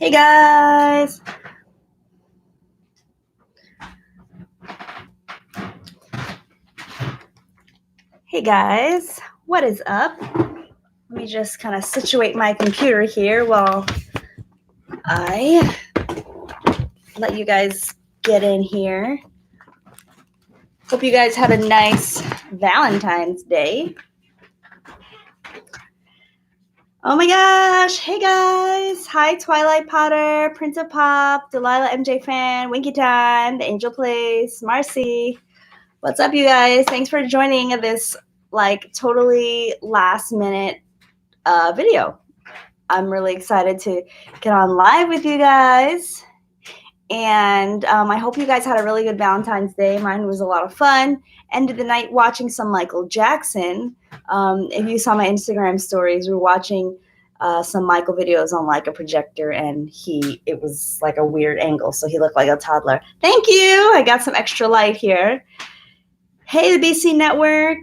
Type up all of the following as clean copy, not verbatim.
Hey guys. Hey guys, what is up? Let me just kind of situate my computer here while I let you guys get in here. Hope you guys had a nice Valentine's Day. Oh my gosh. Hey guys. Hi Twilight Potter, Prince of Pop, Delilah MJ Fan, Winky Time, The Angel Place, Marcy. What's up, you guys? Thanks for joining this totally last minute video. I'm really excited to get on live with you guys. And I hope you guys had a really good Valentine's Day. Mine was a lot of fun. Ended the night watching some Michael Jackson. If you saw my Instagram stories, we were watching some Michael videos on a projector, and it was like a weird angle, so he looked like a toddler. Thank you. I got some extra light here. Hey, the BC Network.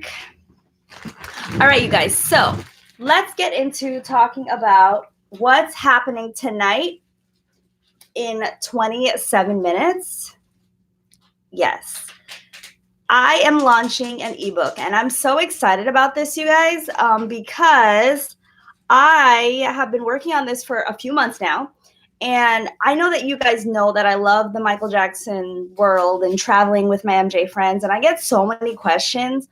All right, you guys. So let's get into talking about what's happening tonight in 27 minutes. Yes. I am launching an ebook, and I'm so excited about this, you guys, because I have been working on this for a few months now. And I know that you guys know that I love the Michael Jackson world and traveling with my MJ friends. And I get so many questions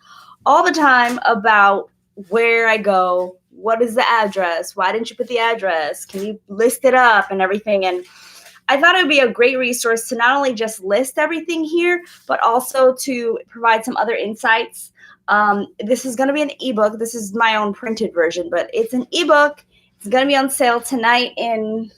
all the time about where I go. What is the address? Why didn't you put the address? Can you list it up and everything? And I thought it would be a great resource to not only just list everything here, but also to provide some other insights. This is going to be an ebook. This is my own printed version, but it's an ebook. It's going to be on sale tonight in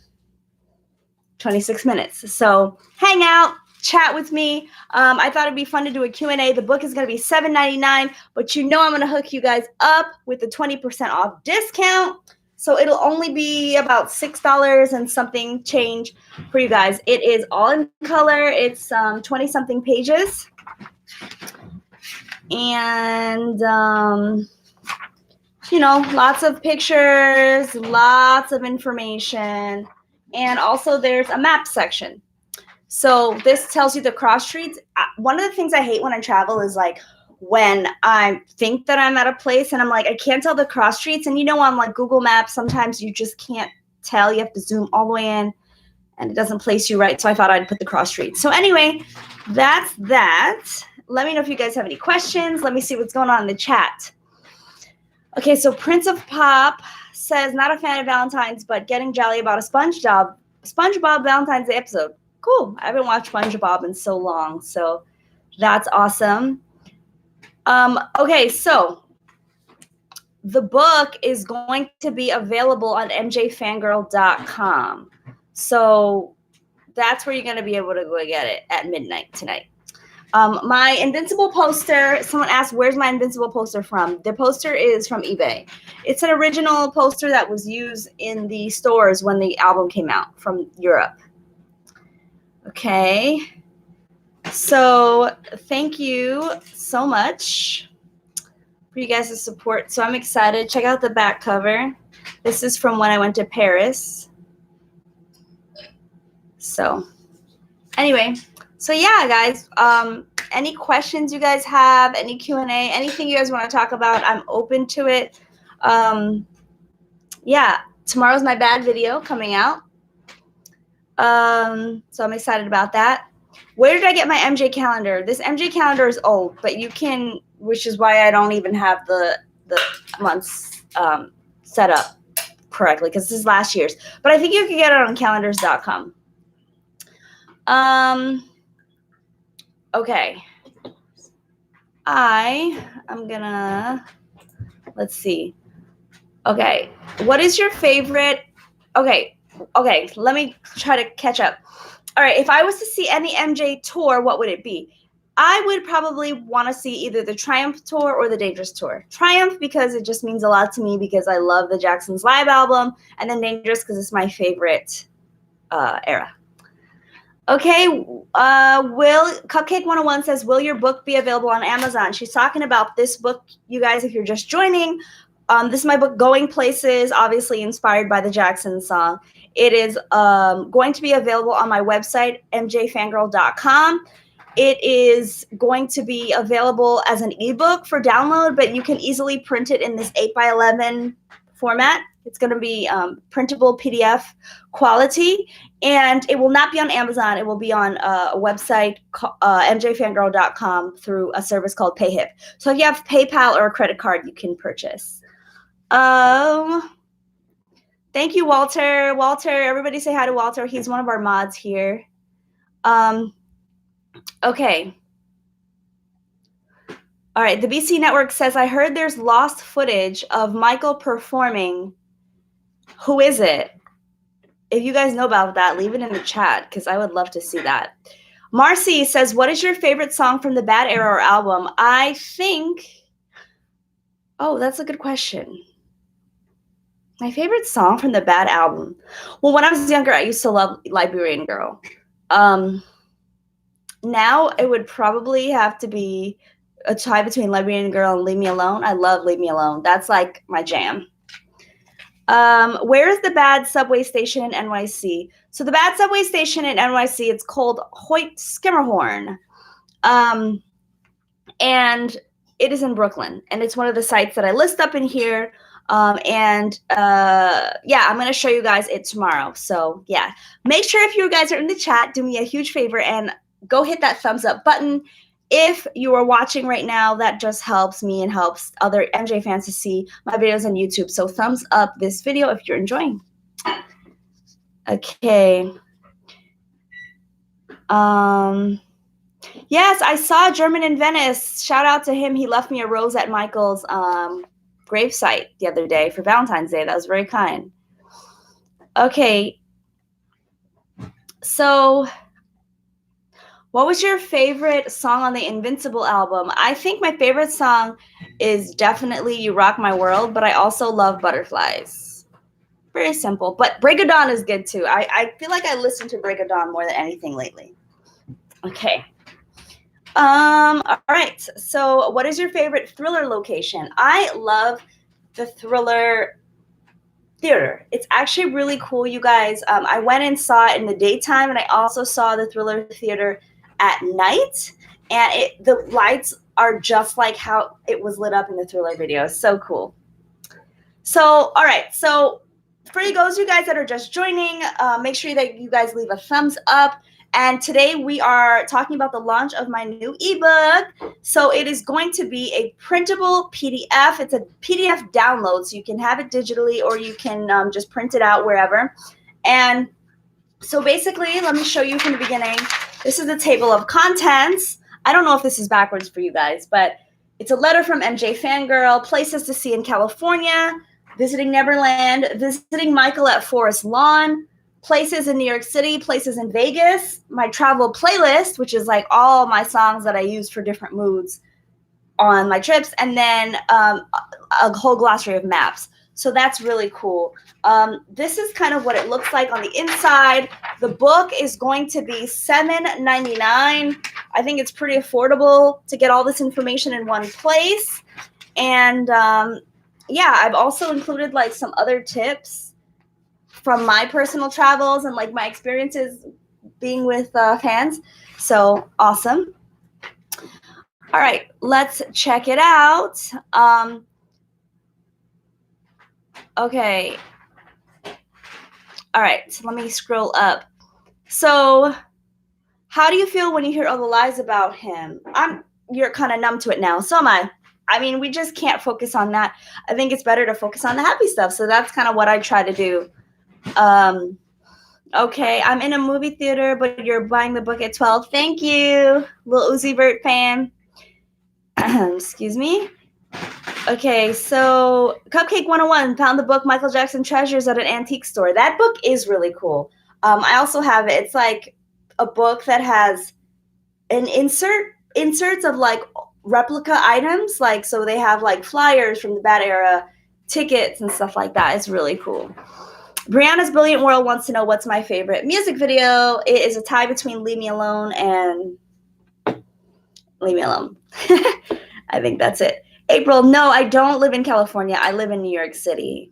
26 minutes. So hang out, chat with me. I thought it'd be fun to do a Q&A. The book is going to be $7.99, but I'm going to hook you guys up with the 20% off discount. So it'll only be about $6 and something change for you guys. It is all in color. It's 20-something pages. And, lots of pictures, lots of information. And also there's a map section. So this tells you the cross streets. One of the things I hate when I travel is when I think that I'm at a place and I'm I can't tell the cross streets. And on Google Maps, sometimes you just can't tell. You have to zoom all the way in and it doesn't place you right. So I thought I'd put the cross streets. So anyway, that's that. Let me know if you guys have any questions. Let me see what's going on in the chat. Okay, so Prince of Pop says, not a fan of Valentine's, but getting jolly about a SpongeBob Valentine's Day episode. Cool. I haven't watched SpongeBob in so long, so that's awesome. Okay, so the book is going to be available on MJFANGIRL.com. So that's where you're going to be able to go get it at midnight tonight. My Invincible poster, someone asked, where's my Invincible poster from? The poster is from eBay. It's an original poster that was used in the stores when the album came out from Europe. Okay. So thank you so much for you guys' support. So I'm excited. Check out the back cover. This is from when I went to Paris. So anyway. So yeah, guys, any questions you guys have, any Q&A, anything you guys want to talk about, I'm open to it. Yeah, tomorrow's my bad video coming out. So I'm excited about that. Where did I get my MJ calendar? This MJ calendar is old, but you can, which is why I don't even have the months set up correctly, because this is last year's. But I think you can get it on calendars.com. Okay, I'm gonna, let's see. Okay, what is your favorite? Okay, let me try to catch up. All right, if I was to see any MJ tour, what would it be? I would probably want to see either the Triumph tour or the Dangerous tour. Triumph because it just means a lot to me because I love the Jackson's live album, and then Dangerous because it's my favorite era. Okay, Cupcake 101 says, will your book be available on Amazon? She's talking about this book, you guys, if you're just joining. This is my book, Going Places, obviously inspired by the Jackson song. It is going to be available on my website, MJFANGIRL.com. It is going to be available as an ebook for download, but you can easily print it in this 8x11 format. It's going to be printable PDF quality, and it will not be on Amazon. It will be on a website, MJFANGIRL.com, through a service called PayHip. So if you have PayPal or a credit card, you can purchase. Thank you, Walter. Walter, everybody say hi to Walter. He's one of our mods here. Okay. All right. The BC Network says, I heard there's lost footage of MIQO performing. Who is it? If you guys know about that, leave it in the chat because I would love to see that. Marcy says, what is your favorite song from the Bad Era or album? I think, oh, that's a good question. My favorite song from the Bad album. Well, when I was younger, I used to love Liberian Girl. Now it would probably have to be a tie between Liberian Girl and Leave Me Alone. I love Leave Me Alone. That's like my jam. Where is the bad subway station in NYC? So the bad subway station in NYC, it's called Hoyt Skimmerhorn. And it is in Brooklyn. And it's one of the sites that I list up in here. Yeah, I'm going to show you guys it tomorrow. So yeah, make sure if you guys are in the chat, do me a huge favor and go hit that thumbs up button. If you are watching right now, that just helps me and helps other MJ fans to see my videos on YouTube. So thumbs up this video if you're enjoying. Okay. Yes, I saw German in Venice. Shout out to him. He left me a rose at Michael's gravesite the other day for Valentine's Day. That was very kind. Okay. So what was your favorite song on the Invincible album? I think my favorite song is definitely You Rock My World, but I also love Butterflies. Very simple. But Break of Dawn is good too. I feel like I listen to Break of Dawn more than anything lately. Okay. All right. So what is your favorite Thriller location? I love the Thriller Theater. It's actually really cool, you guys. I went and saw it in the daytime, and I also saw the Thriller Theater at night, and the lights are just like how it was lit up in the Thriller video. It's so cool. So, all right. So for those of you guys that are just joining, make sure that you guys leave a thumbs up. And today we are talking about the launch of my new ebook. So it is going to be a printable PDF. It's a PDF download, so you can have it digitally or you can just print it out wherever. And so basically, let me show you from the beginning. This is the table of contents. I don't know if this is backwards for you guys, but it's a letter from MJ Fangirl, places to see in California, visiting Neverland, visiting Michael at Forest Lawn, places in New York City, places in Vegas, my travel playlist, which is like all my songs that I use for different moods on my trips, and then a whole glossary of maps. So that's really cool. This is kind of what it looks like on the inside. The book is going to be $7.99. I think it's pretty affordable to get all this information in one place. And yeah, I've also included like some other tips from my personal travels and like my experiences being with fans. So awesome. All right, let's check it out. Okay. All right, so let me scroll up. So how do you feel when you hear all the lies about him? You're kind of numb to it now. So am I. I mean, we just can't focus on that. I think it's better to focus on the happy stuff. So that's kind of what I try to do. Okay, I'm in a movie theater, but you're buying the book at 12. Thank you, Lil Uzi Vert fan. Excuse me. Okay, so Cupcake 101 found the book Michael Jackson Treasures at an antique store. That book is really cool. I also have it. It's like a book that has an inserts of like replica items. Like, so they have like flyers from the Bad Era, tickets and stuff like that. It's really cool. Brianna's Brilliant World wants to know what's my favorite music video. It is a tie between Leave Me Alone and Leave Me Alone. I think that's it. April, no, I don't live in California. I live in New York City.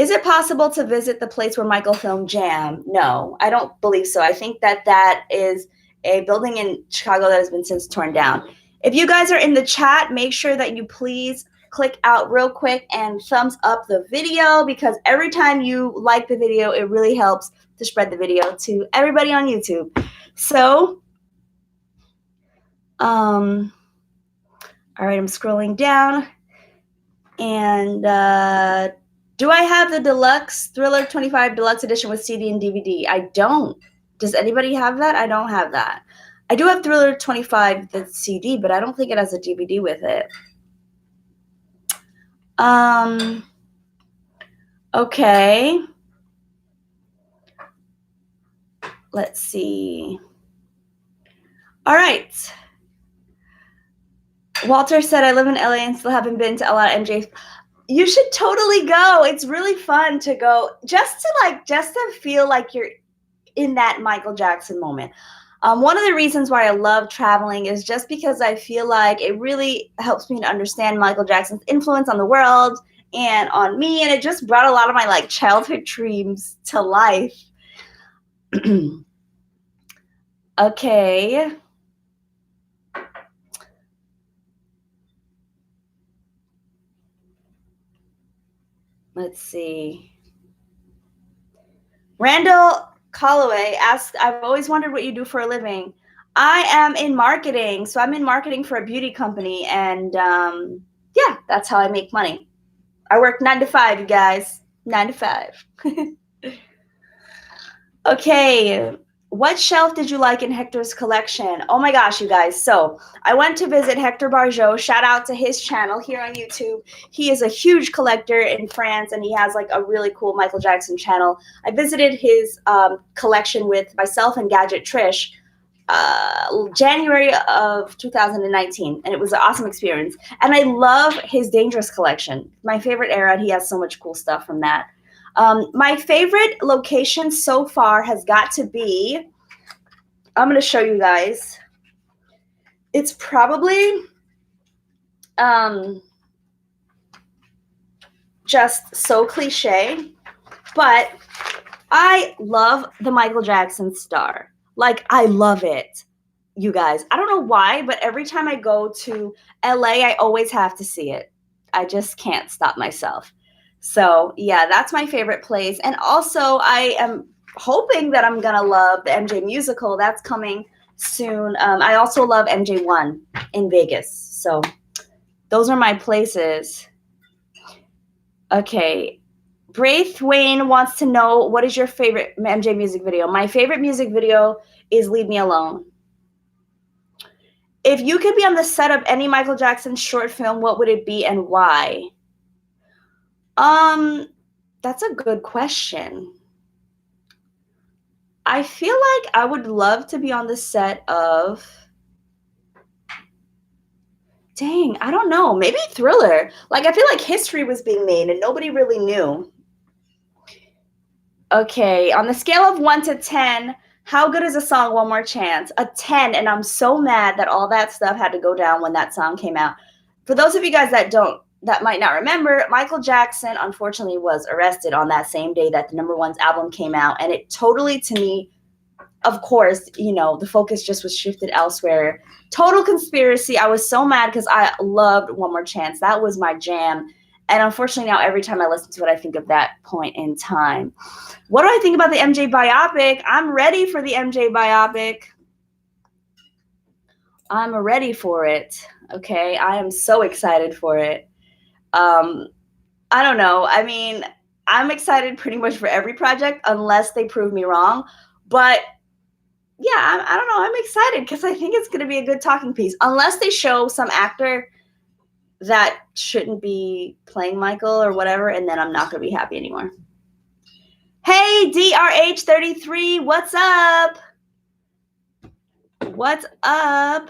Is it possible to visit the place where Michael filmed Jam? No, I don't believe so. I think that is a building in Chicago that has been since torn down. If you guys are in the chat, make sure that you please click out real quick and thumbs up the video, because every time you like the video, it really helps to spread the video to everybody on YouTube. So, all right, I'm scrolling down. And do I have the deluxe Thriller 25 deluxe edition with CD and DVD? I don't. Does anybody have that? I don't have that. I do have Thriller 25, the CD, but I don't think it has a DVD with it. Okay. Let's see. All right. Walter said, I live in LA and still haven't been to a lot of MJ. You should totally go. It's really fun to go just to feel like you're in that Michael Jackson moment. One of the reasons why I love traveling is just because I feel like it really helps me to understand Michael Jackson's influence on the world and on me. And it just brought a lot of my like childhood dreams to life. Okay. Let's see. Randall Calloway asked, I've always wondered what you do for a living. I am in marketing. So I'm in marketing for a beauty company. And yeah, that's how I make money. I work 9 to 5, you guys. 9 to 5. Okay. What shelf did you like in Hector's collection? Oh my gosh, you guys. So I went to visit Hector Barjot. Shout out to his channel here on YouTube. He is a huge collector in France, and he has like a really cool Michael Jackson channel. I visited his collection with myself and Gadget Trish January of 2019, and it was an awesome experience. And I love his Dangerous collection. My favorite era. He has so much cool stuff from that. My favorite location so far has got to be, I'm going to show you guys. It's probably just so cliche, but I love the Michael Jackson star. Like, I love it, you guys. I don't know why, but every time I go to LA, I always have to see it. I just can't stop myself. So, yeah, that's my favorite place. And also, I am hoping that I'm going to love the MJ musical. That's coming soon. I also love MJ1 in Vegas. So, those are my places. Okay. Braith Wayne wants to know, what is your favorite MJ music video? My favorite music video is Leave Me Alone. If you could be on the set of any Michael Jackson short film, what would it be and why? That's a good question. I feel like I would love to be on the set of, dang, I don't know, maybe Thriller. Like, I feel like history was being made and nobody really knew. Okay, on the scale of 1 to 10, how good is a song One More Chance? A 10, and I'm so mad that all that stuff had to go down when that song came out. For those of you guys that might not remember, Michael Jackson, unfortunately, was arrested on that same day that the #1's album came out. And it totally, to me, of course, you know, the focus just was shifted elsewhere. Total conspiracy. I was so mad because I loved One More Chance. That was my jam. And unfortunately, now every time I listen to it, I think of that point in time. What do I think about the MJ biopic? I'm ready for the MJ biopic. I'm ready for it. Okay, I am so excited for it. I don't know. I mean, I'm excited pretty much for every project unless they prove me wrong. But yeah, I don't know. I'm excited because I think it's going to be a good talking piece. Unless they show some actor that shouldn't be playing Michael or whatever, and then I'm not going to be happy anymore. Hey, DRH33, what's up? What's up?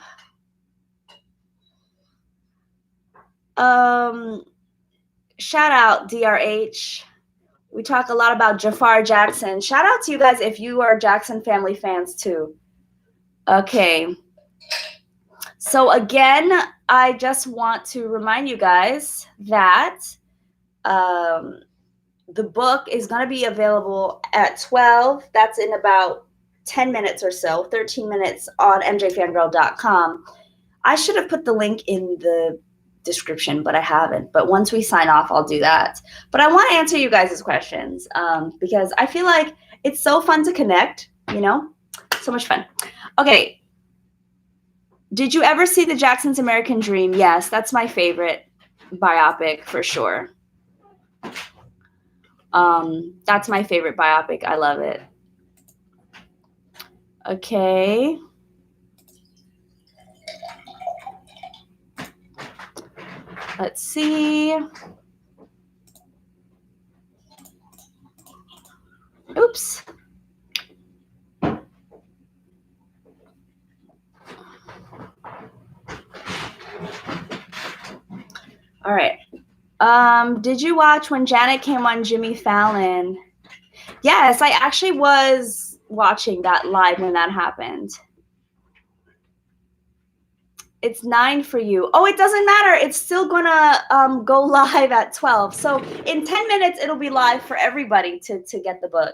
Shout out, DRH. We talk a lot about Jafar Jackson. Shout out to you guys if you are Jackson family fans too. Okay. So again, I just want to remind you guys that the book is going to be available at 12. That's in about 10 minutes or so, 13 minutes on MJFANGIRL.com. I should have put the link in the description, but I haven't. But once we sign off, I'll do that. But I want to answer you guys' questions because I feel like it's so fun to connect, you know? So much fun. Okay. Did you ever see the Jackson's American Dream? Yes, that's my favorite biopic for sure. That's my favorite biopic. I love it. Okay. Let's see. Oops. All right. Did you watch when Janet came on Jimmy Fallon? Yes, I actually was watching that live when that happened. It's 9 for you. Oh, it doesn't matter. It's still gonna go live at 12. So in 10 minutes, it'll be live for everybody to get the book.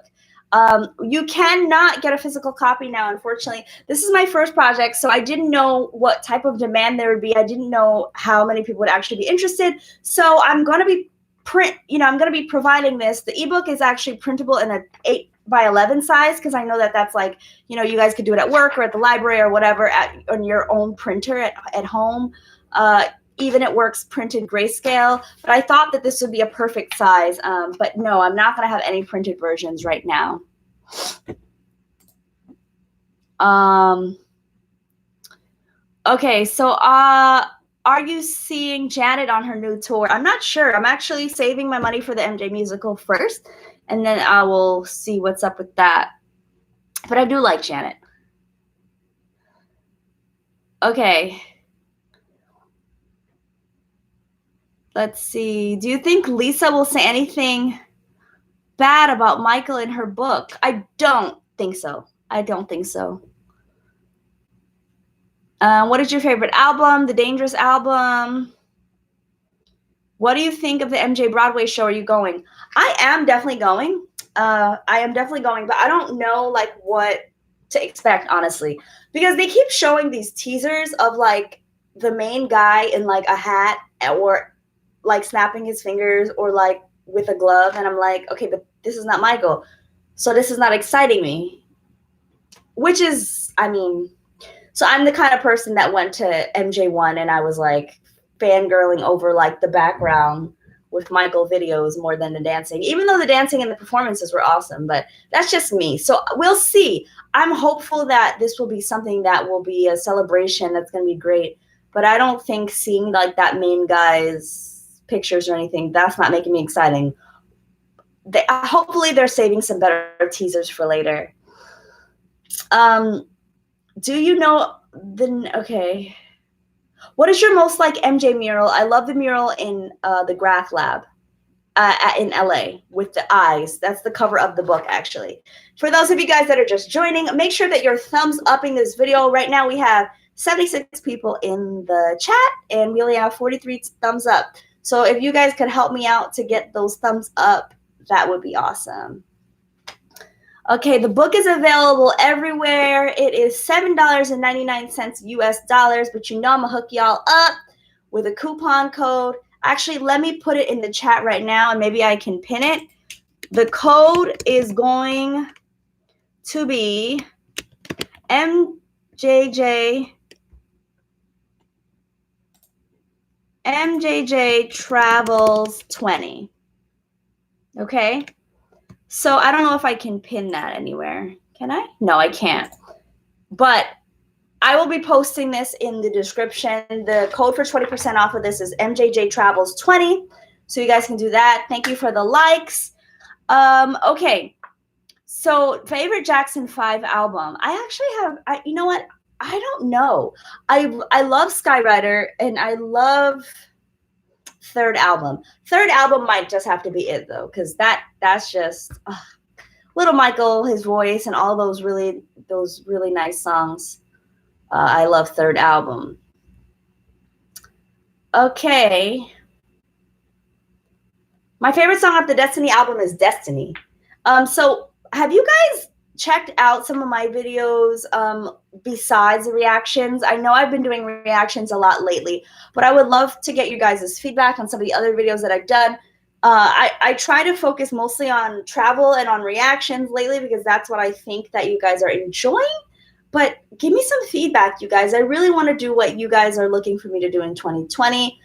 You cannot get a physical copy now, unfortunately. This is my first project, so I didn't know what type of demand there would be. I didn't know how many people would actually be interested. So I'm going to be I'm going to be providing this. The ebook is actually printable in an 8x11 size because I know that that's like, you guys could do it at work or at the library or whatever on your own printer at home. Even it works printed grayscale, but I thought that this would be a perfect size. But no, I'm not going to have any printed versions right now. Okay, so are you seeing Janet on her new tour? I'm not sure. I'm actually saving my money for the MJ musical first, and then I will see what's up with that. But I do like Janet. Okay. Let's see. Do you think Lisa will say anything bad about Michael in her book? I don't think so. I don't think so. What is your favorite album? The Dangerous album. What do you think of the MJ Broadway show? Are you going? I am definitely going. But I don't know like what to expect, honestly, because they keep showing these teasers of like the main guy in like a hat or like snapping his fingers or like with a glove, and I'm like, okay, but this is not Michael, so this is not exciting me. Which is, so I'm the kind of person that went to MJ1 and I was like fangirling over like the background with Michael videos more than the dancing, even though the dancing and the performances were awesome, but that's just me. So we'll see. I'm hopeful that this will be something that will be a celebration that's going to be great, but I don't think seeing like that main guy's pictures or anything, that's not making me exciting. Hopefully they're saving some better teasers for later. Do you know okay. What is your most like MJ mural? I love the mural in the Graph Lab in LA with the eyes. That's the cover of the book, actually. For those of you guys that are just joining, make sure that you're thumbs upping this video. Right now we have 76 people in the chat and we only have 43 thumbs up. So if you guys could help me out to get those thumbs up, that would be awesome. Okay, the book is available everywhere. It is $7.99 US dollars, but I'm gonna hook y'all up with a coupon code. Actually, let me put it in the chat right now and maybe I can pin it. The code is going to be MJJ Travels 20. Okay? So I don't know if I can pin that anywhere. Can I? No, I can't. But I will be posting this in the description. The code for 20% off of this is MJJ Travels 20. So you guys can do that. Thank you for the likes. Okay. So favorite Jackson 5 album. I actually have, you know what? I don't know. I love Skywriter and I love Third Album. Third Album might just have to be it though, because that's just Little Michael, his voice, and all those really nice songs. I love Third Album. Okay. My favorite song off the Destiny album is Destiny. So have you guys checked out some of my videos besides the reactions? I know I've been doing reactions a lot lately, but I would love to get you guys' feedback on some of the other videos that I've done. I try to focus mostly on travel and on reactions lately because that's what I think that you guys are enjoying. But give me some feedback, you guys. I really want to do what you guys are looking for me to do in 2020.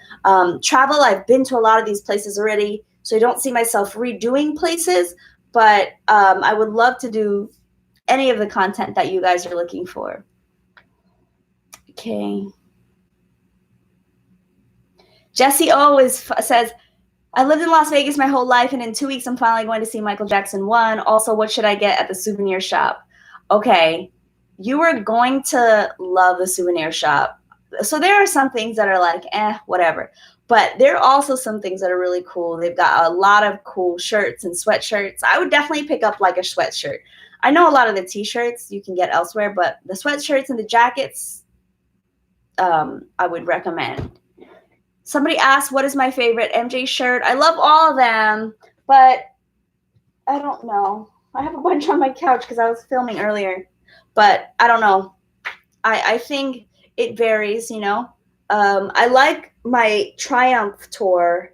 Travel, I've been to a lot of these places already, so I don't see myself redoing places, but I would love to do any of the content that you guys are looking for. Okay. Jesse O says, I lived in Las Vegas my whole life, and in 2 weeks, I'm finally going to see Michael Jackson 1. Also, what should I get at the souvenir shop? Okay, you are going to love the souvenir shop. So there are some things that are like, whatever. But there are also some things that are really cool. They've got a lot of cool shirts and sweatshirts. I would definitely pick up like a sweatshirt. I know a lot of the t-shirts you can get elsewhere, but the sweatshirts and the jackets, I would recommend. Somebody asked, what is my favorite MJ shirt? I love all of them, but I don't know. I have a bunch on my couch because I was filming earlier, but I don't know. I think it varies, you know. I like my Triumph Tour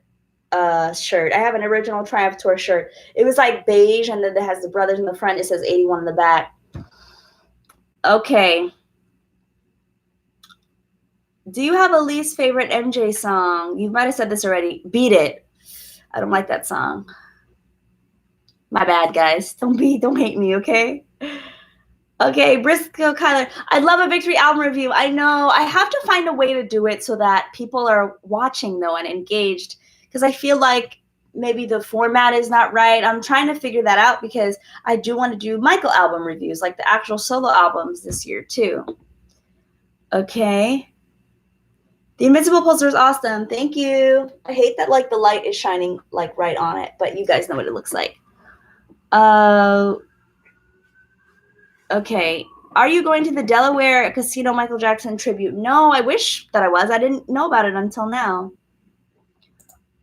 shirt. I have an original Triumph Tour shirt. It was like beige, and then it has the brothers in the front. It says 81 in the back. Okay. Do you have a least favorite MJ song? You might have said this already. Beat It. I don't like that song. My bad, guys. Don't hate me, okay? Okay, Briscoe Kyler. I love a Victory album review. I know. I have to find a way to do it so that people are watching, though, and engaged. Because I feel like maybe the format is not right. I'm trying to figure that out because I do want to do MIQO album reviews, like the actual solo albums this year, too. Okay. The invisible poster is awesome. Thank you. I hate that like the light is shining like right on it, but you guys know what it looks like. Okay. Are you going to the Delaware Casino Michael Jackson tribute? No, I wish that I was. I didn't know about it until now.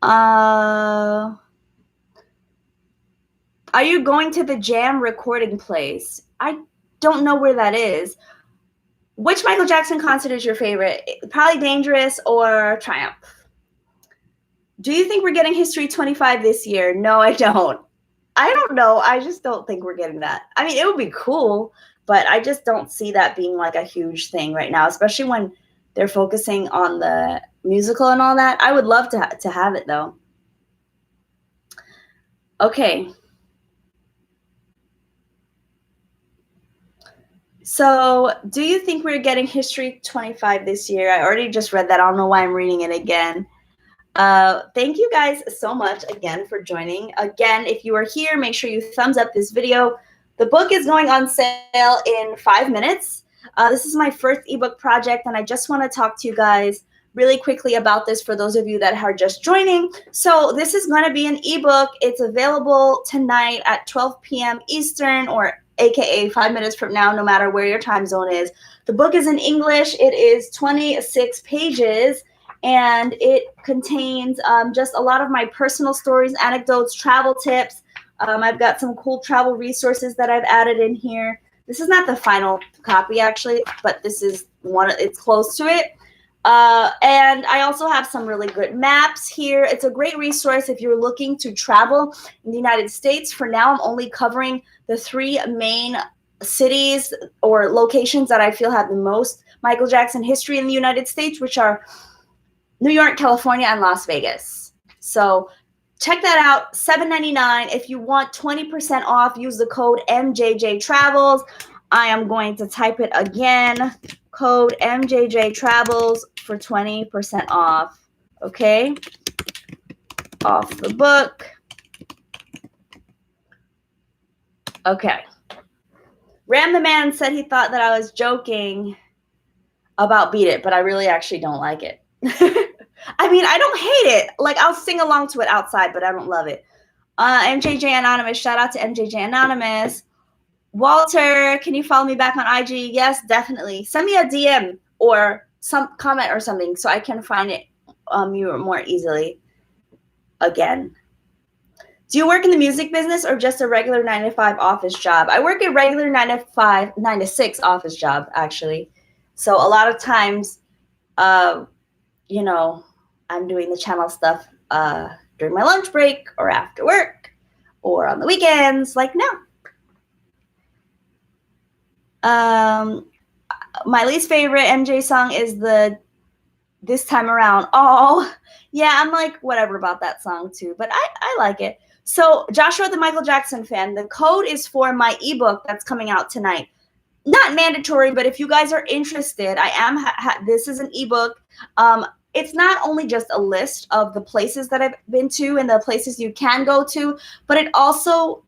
Are you going to the Jam recording place? I don't know where that is. Which Michael Jackson concert is your favorite? Probably Dangerous or Triumph. Do you think we're getting History 25 this year? No, I don't. I don't know. I just don't think we're getting that. I mean, it would be cool, but I just don't see that being like a huge thing right now, especially when they're focusing on the musical and all that. I would love to have it, though. Okay. So, do you think we're getting History 25 this year? I already just read that. I don't know why I'm reading it again. Thank you guys so much again for joining. Again, if you are here, make sure you thumbs up this video. The book is going on sale in 5 minutes. This is my first ebook project, and I just want to talk to you guys really quickly about this for those of you that are just joining. So this is going to be an ebook. It's available tonight at 12 p.m. Eastern, or AKA 5 minutes from now, no matter where your time zone is. The book is in English. It is 26 pages. And it contains just a lot of my personal stories, anecdotes, travel tips. I've got some cool travel resources that I've added in here. This is not the final copy, actually, but this is one. It's close to it. And I also have some really good maps here. It's a great resource if you're looking to travel in the United States. For now, I'm only covering the 3 main cities or locations that I feel have the most Michael Jackson history in the United States, which are New York, California, and Las Vegas. So check that out, $7.99. If you want 20% off, use the code MJJTravels. I am going to type it again, code MJJTravels for 20% off. Okay? Off the book. Okay. Ram the Man said he thought that I was joking about Beat It, but I really actually don't like it. I mean, I don't hate it. Like, I'll sing along to it outside, but I don't love it. MJJ Anonymous, shout out to MJJ Anonymous. Walter, can you follow me back on IG? Yes, definitely. Send me a DM or some comment or something so I can find it you more easily again. Do you work in the music business or just a regular 9 to 5 office job? I work a regular 9 to 6 office job, actually. So a lot of times, you know, I'm doing the channel stuff during my lunch break or after work or on the weekends, like now. My least favorite MJ song is the This Time Around. Oh, yeah, I'm like, whatever about that song too, but I like it. So Joshua, the Michael Jackson fan, the code is for my ebook that's coming out tonight. Not mandatory, but if you guys are interested, I am, this is an ebook. It's not only just a list of the places that I've been to and the places you can go to, but it also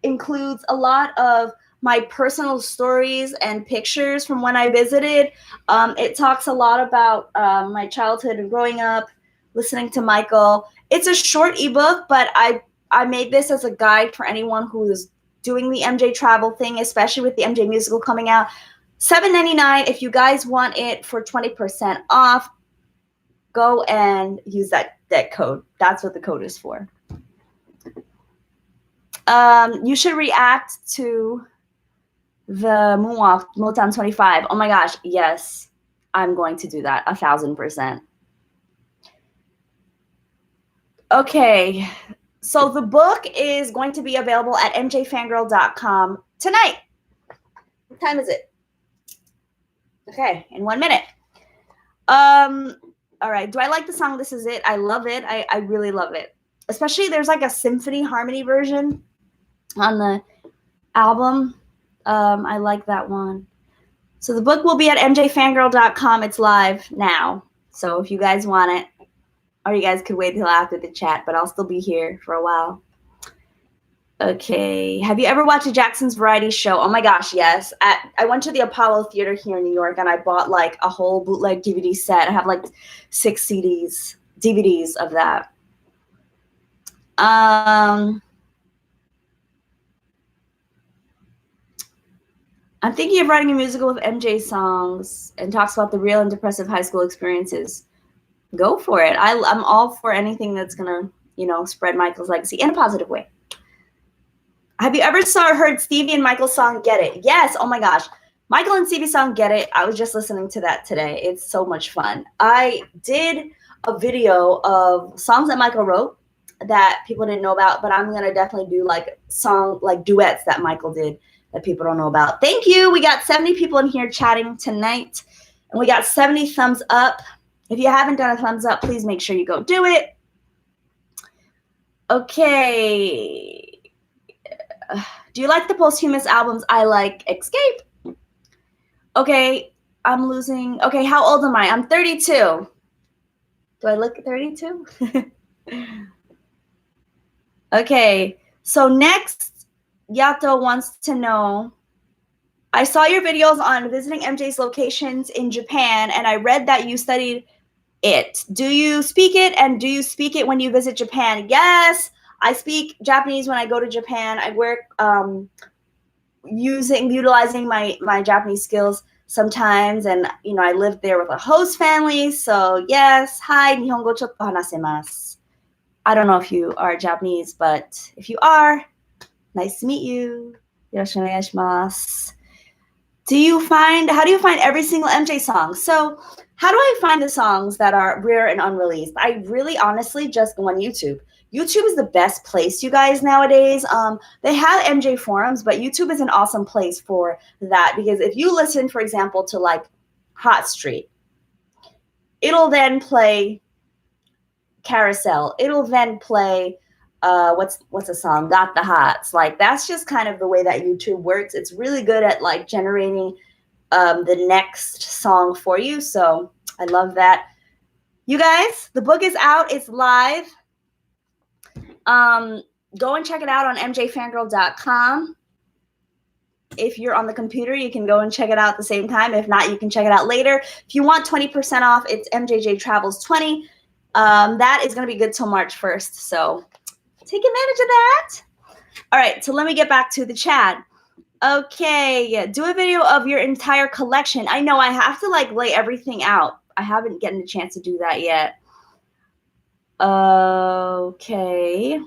includes a lot of my personal stories and pictures from when I visited. It talks a lot about my childhood and growing up, listening to MIQO. It's a short ebook, but I made this as a guide for anyone who is doing the MJ travel thing, especially with the MJ musical coming out. $7.99. If you guys want it for 20% off, go and use that code. That's what the code is for. You should react to the Moonwalk Motown 25. Oh my gosh, yes. I'm going to do that 1,000%. Okay, so the book is going to be available at MJFANGIRL.com tonight. What time is it? Okay, in 1 minute. All right, do I like the song This Is It? I love it. I really love it. Especially there's like a symphony harmony version on the album. I like that one. So the book will be at MJFangirl.com. It's live now. So if you guys want it, or you guys could wait till after the chat, but I'll still be here for a while. Okay. Have you ever watched a Jackson's Variety Show? Oh my gosh, yes. I went to the Apollo Theater here in New York, and I bought like a whole bootleg DVD set. I have like 6 DVDs of that. I'm thinking of writing a musical of MJ songs and talks about the real and depressive high school experiences. Go for it. I'm all for anything that's gonna, spread Michael's legacy in a positive way. Have you ever heard Stevie and Michael's song Get It? Yes. Oh my gosh. Michael and Stevie's song Get It. I was just listening to that today. It's so much fun. I did a video of songs that Michael wrote that people didn't know about, but I'm gonna definitely do like duets that Michael did that people don't know about. Thank you. We got 70 people in here chatting tonight, and we got 70 thumbs up. If you haven't done a thumbs up, please make sure you go do it. Okay. Do you like the posthumous albums? I like Escape. Okay, I'm losing. Okay, how old am I? I'm 32. Do I look 32? Okay, so next, Yato wants to know, I saw your videos on visiting MJ's locations in Japan, and I read that you studied it. Do you speak it, and do you speak it when you visit Japan? Yes, I speak Japanese when I go to Japan. I work utilizing my Japanese skills sometimes, and I lived there with a host family. So yes, hi, Nihongo chotto hanasemasu. I don't know if you are Japanese, but if you are, nice to meet you. Yoroshiku onegaishimasu. How do you find every single MJ song? So how do I find the songs that are rare and unreleased? I really honestly just go on YouTube. YouTube is the best place, you guys, nowadays. They have MJ forums, but YouTube is an awesome place for that, because if you listen, for example, to like Hot Street, it'll then play Carousel. It'll then play what's a song? Got the Hots. Like, that's just kind of the way that YouTube works. It's really good at like generating the next song for you. So I love that. You guys, the book is out. It's live. Go and check it out on MJFangirl.com. If you're on the computer, you can go and check it out at the same time. If not, you can check it out later. If you want 20% off, it's MJJ Travels 20. That is going to be good till March 1st. So take advantage of that. All right, so let me get back to the chat. Okay, do a video of your entire collection. I know I have to like lay everything out. I haven't gotten a chance to do that yet. Okay.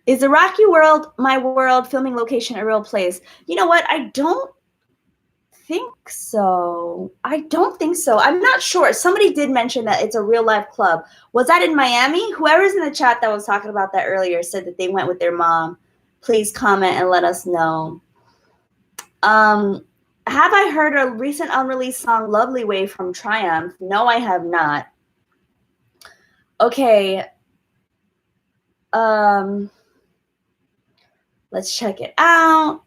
Is the Rocky World, My World filming location a real place? You know what? I don't think so. I don't think so. I'm not sure. Somebody did mention that it's a real life club. Was that in Miami? Whoever's in the chat that was talking about that earlier said that they went with their mom. Please comment and let us know. Have I heard a recent unreleased song, Lovely Way from Triumph? No, I have not. Okay. Let's check it out.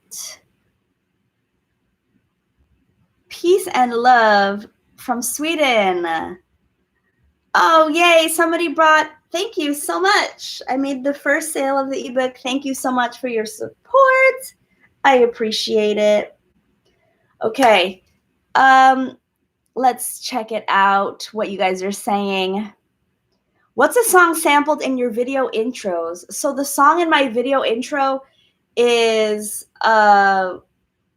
Peace and Love from Sweden. Oh, yay. Somebody brought, thank you so much. I made the first sale of the ebook. Thank you so much for your support. I appreciate it. Okay. Let's check it out, what you guys are saying. What's a song sampled in your video intros? So the song in my video intro is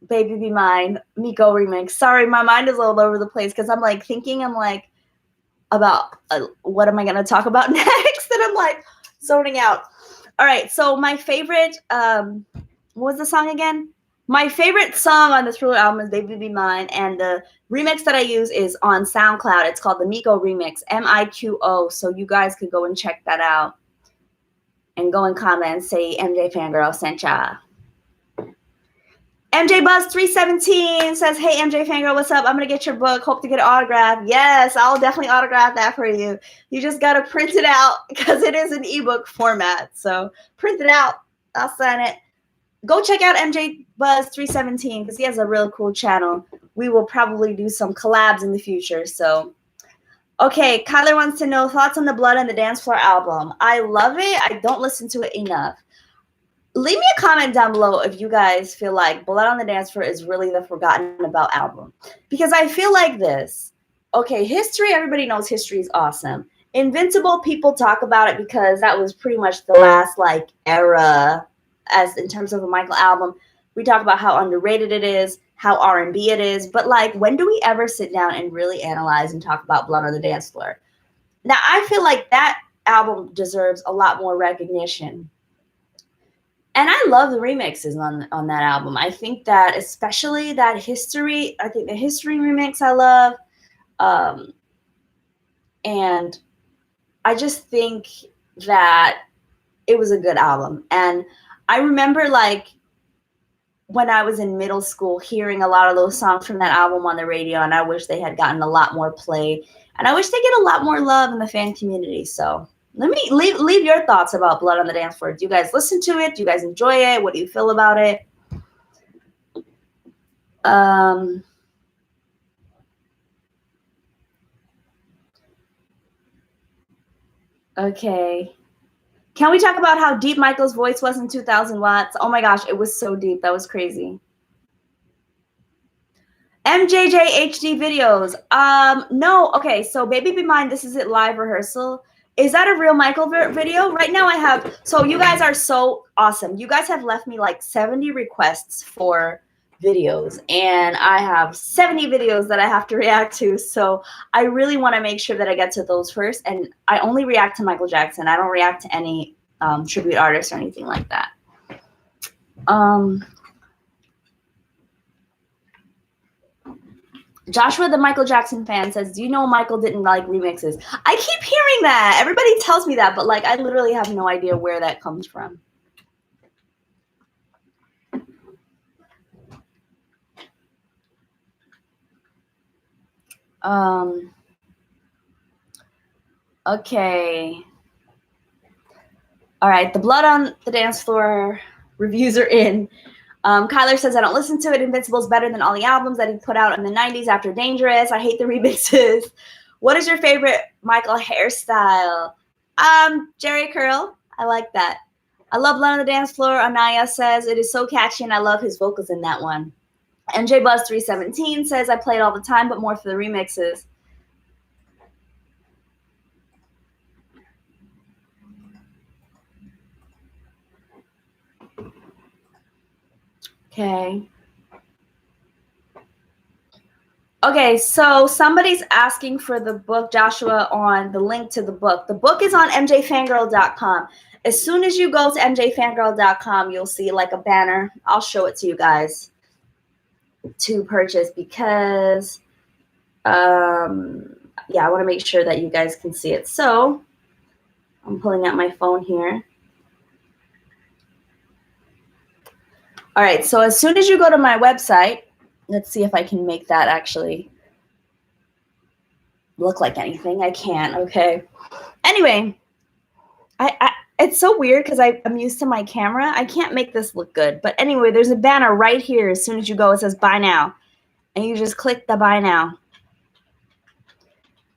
Baby Be Mine, MIQO remix. Sorry, my mind is all over the place because I'm like thinking, about what am I going to talk about next? And I'm like zoning out. All right, so my favorite, what was the song again? My favorite song on the Thriller album is Baby Be Mine, and the remix that I use is on SoundCloud. It's called the MIQO remix, MIQO, so you guys could go and check that out and go and comment and say MJ Fangirl sent ya. MJ Buzz 317 says, hey, MJ Fangirl, what's up? I'm going to get your book. Hope to get it autographed. Yes, I'll definitely autograph that for you. You just got to print it out because it is an ebook format. So print it out. I'll sign it. Go check out MJ Buzz 317 because he has a really cool channel. We will probably do some collabs in the future. So, okay, Kyler wants to know thoughts on the Blood on the Dance Floor album. I love it. I don't listen to it enough. Leave me a comment down below if you guys feel like Blood on the Dance Floor is really the forgotten about album. Because I feel like this. Okay, History, everybody knows History is awesome. Invincible, people talk about it because that was pretty much the last like era as in terms of a Michael album. We talk about how underrated it is, how R&B it is. But like, when do we ever sit down and really analyze and talk about Blood on the Dance Floor? Now, I feel like that album deserves a lot more recognition. And I love the remixes on that album. I think that especially that History, I think the History remix I love. And I just think that it was a good album. And I remember like when I was in middle school hearing a lot of those songs from that album on the radio, and I wish they had gotten a lot more play. And I wish they get a lot more love in the fan community. So let me leave your thoughts about Blood on the Dance Floor. Do you guys listen to it? Do you guys enjoy it? What do you feel about it? Okay. Can we talk about how deep Michael's voice was in 2000 Watts? Oh my gosh, it was so deep. That was crazy. MJJ HD videos. No. Okay, so Baby Be Mine, this is it live rehearsal. Is that a real Michael video? Right now I have, so you guys are so awesome. You guys have left me like 70 requests for videos, and I have 70 videos that I have to react to. So I really want to make sure that I get to those first. And I only react to Michael Jackson. I don't react to any tribute artists or anything like that. Joshua, the Michael Jackson fan, says, do you know Michael didn't like remixes? I keep hearing that. Everybody tells me that, but like I literally have no idea where that comes from. Okay. All right, the Blood on the Dance Floor reviews are in. Kyler says, I don't listen to it. Invincible's better than all the albums that he put out in the 90s after Dangerous. I hate the remixes. What is your favorite Michael hairstyle? Jerry curl. I like that. I love Blood on the Dance Floor. Anaya says, it is so catchy, and I love his vocals in that one. MJ Buzz 317 says, I play it all the time, but more for the remixes. Okay. Okay, so somebody's asking for the book, Joshua, on the link to the book. The book is on MJFANGIRL.com. As soon as you go to MJFANGIRL.com, you'll see like a banner. I'll show it to you guys to purchase because, yeah, I want to make sure that you guys can see it. So I'm pulling out my phone here. All right, so as soon as you go to my website, let's see if I can make that actually look like anything. I can't, okay. Anyway, it's so weird because I'm used to my camera. I can't make this look good. But anyway, there's a banner right here. As soon as you go, it says buy now. And you just click the buy now.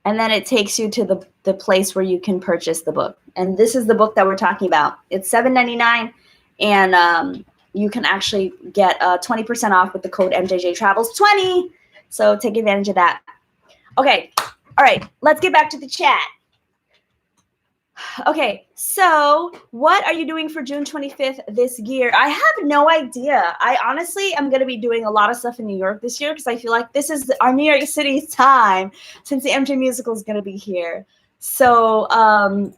And then it takes you to the place where you can purchase the book. And this is the book that we're talking about. It's $7.99, and you can actually get 20% off with the code MJJTravels20. So take advantage of that. Okay. All right. Let's get back to the chat. Okay, so what are you doing for June 25th this year? I have no idea. I honestly am going to be doing a lot of stuff in New York this year because I feel like this is our New York City's time since the MJ musical is going to be here. So I'm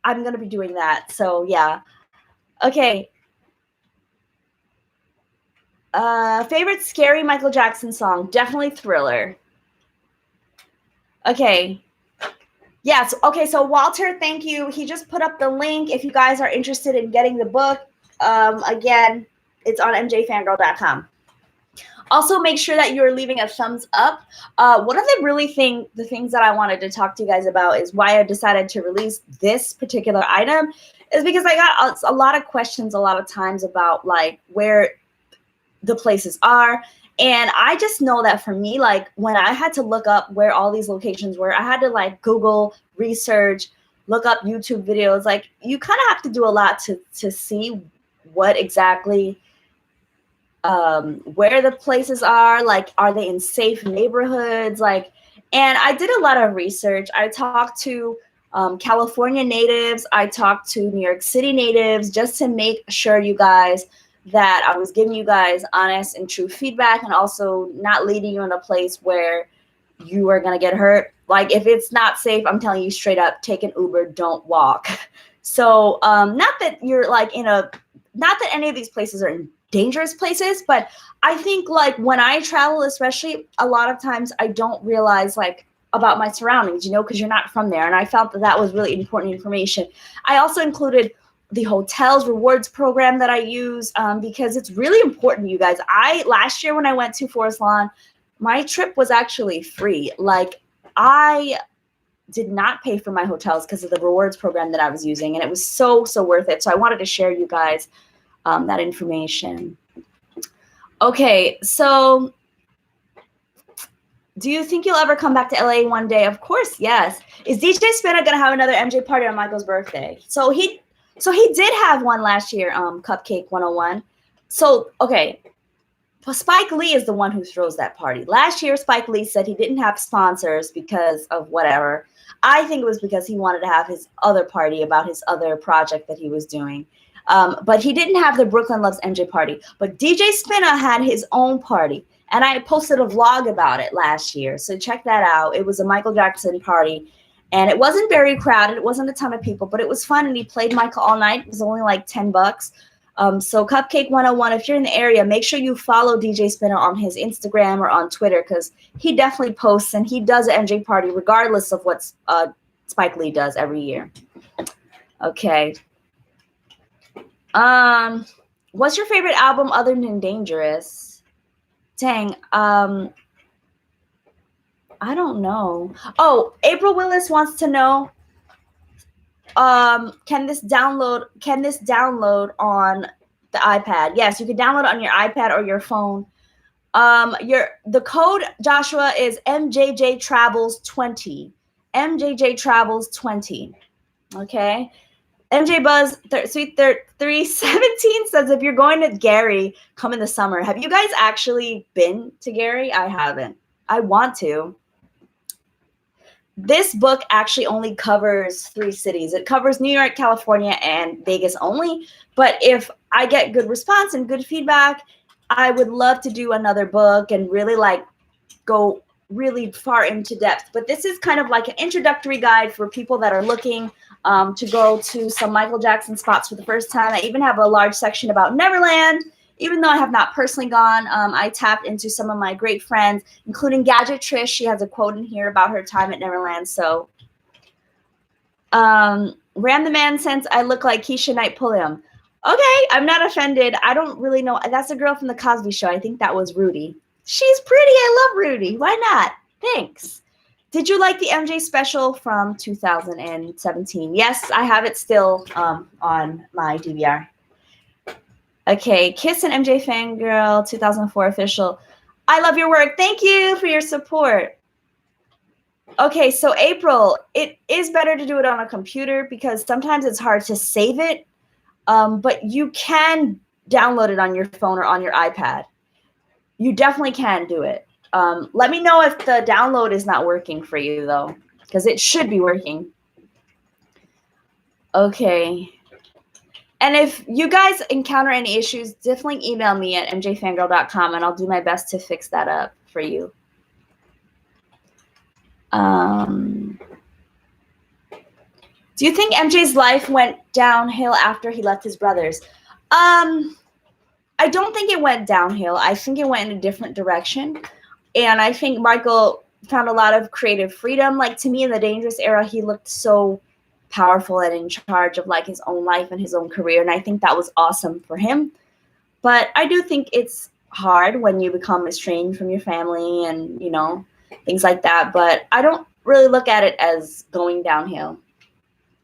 going to be doing that. So yeah. Okay. Favorite scary Michael Jackson song? Definitely Thriller. Okay. Yes. Okay. So Walter, thank you. He just put up the link. If you guys are interested in getting the book, again, it's on MJFANGIRL.com. Also, make sure that you're leaving a thumbs up. One of the things that I wanted to talk to you guys about is why I decided to release this particular item is because I got a lot of questions a lot of times about like where the places are. And I just know that for me, like when I had to look up where all these locations were, I had to like Google, research, look up YouTube videos. Like you kind of have to do a lot to see what exactly, where the places are. Like, are they in safe neighborhoods? Like, and I did a lot of research. I talked to California natives. I talked to New York City natives just to make sure you guys that I was giving you guys honest and true feedback and also not leading you in a place where you are going to get hurt. Like if it's not safe, I'm telling you straight up, take an Uber, don't walk. So not that you're like not that any of these places are dangerous places, but I think like when I travel, especially a lot of times I don't realize like about my surroundings, because you're not from there. And I felt that was really important information. I also included the hotel's rewards program that I use because it's really important, you guys. Last year when I went to Forest Lawn, my trip was actually free. Like I did not pay for my hotels because of the rewards program that I was using. And it was so worth it. So I wanted to share you guys that information. Okay, so do you think you'll ever come back to LA one day? Of course, yes. Is DJ Spinna gonna have another MJ party on Michael's birthday? So he did have one last year, Cupcake 101. So, okay, Spike Lee is the one who throws that party. Last year, Spike Lee said he didn't have sponsors because of whatever. I think it was because he wanted to have his other party about his other project that he was doing. But he didn't have the Brooklyn Loves MJ party. But DJ Spinna had his own party. And I posted a vlog about it last year. So check that out. It was a Michael Jackson party. And it wasn't very crowded. It wasn't a ton of people, but it was fun. And he played Michael all night. It was only like $10. So Cupcake 101, if you're in the area, make sure you follow DJ Spinna on his Instagram or on Twitter because he definitely posts and he does an MJ party regardless of what Spike Lee does every year. Okay. What's your favorite album other than Dangerous? Dang. I don't know. Oh, April Willis wants to know, can this download on the iPad? Yes, you can download it on your iPad or your phone. The code, Joshua, is MJJTravels20. MJJTravels20. Okay. MJ Buzz Sweet 317 says, if you're going to Gary, come in the summer. Have you guys actually been to Gary? I haven't. I want to. This book actually only covers 3 cities. It covers New York, California, and Vegas only. But if I get good response and good feedback, I would love to do another book and really like go really far into depth. But this is kind of like an introductory guide for people that are looking to go to some Michael Jackson spots for the first time. I even have a large section about Neverland. Even though I have not personally gone, I tapped into some of my great friends, including Gadget Trish. She has a quote in here about her time at Neverland. So, Ram the Man since I look like Keisha Knight Pulliam. Okay, I'm not offended. I don't really know. That's a girl from the Cosby Show. I think that was Rudy. She's pretty. I love Rudy. Why not? Thanks. Did you like the MJ special from 2017? Yes, I have it still on my DVR. Okay, Kiss and MJ Fangirl 2004 official. I love your work. Thank you for your support. Okay, so April, it is better to do it on a computer because sometimes it's hard to save it, but you can download it on your phone or on your iPad. You definitely can do it. Let me know if the download is not working for you, though, because it should be working. Okay. And if you guys encounter any issues, definitely email me at mjfangirl.com, and I'll do my best to fix that up for you. Do you think MJ's life went downhill after he left his brothers? I don't think it went downhill. I think it went in a different direction. And I think Michael found a lot of creative freedom. Like, to me, in the Dangerous era, he looked so powerful and in charge of like his own life and his own career. And I think that was awesome for him. But I do think it's hard when you become estranged from your family and, you know, things like that. But I don't really look at it as going downhill.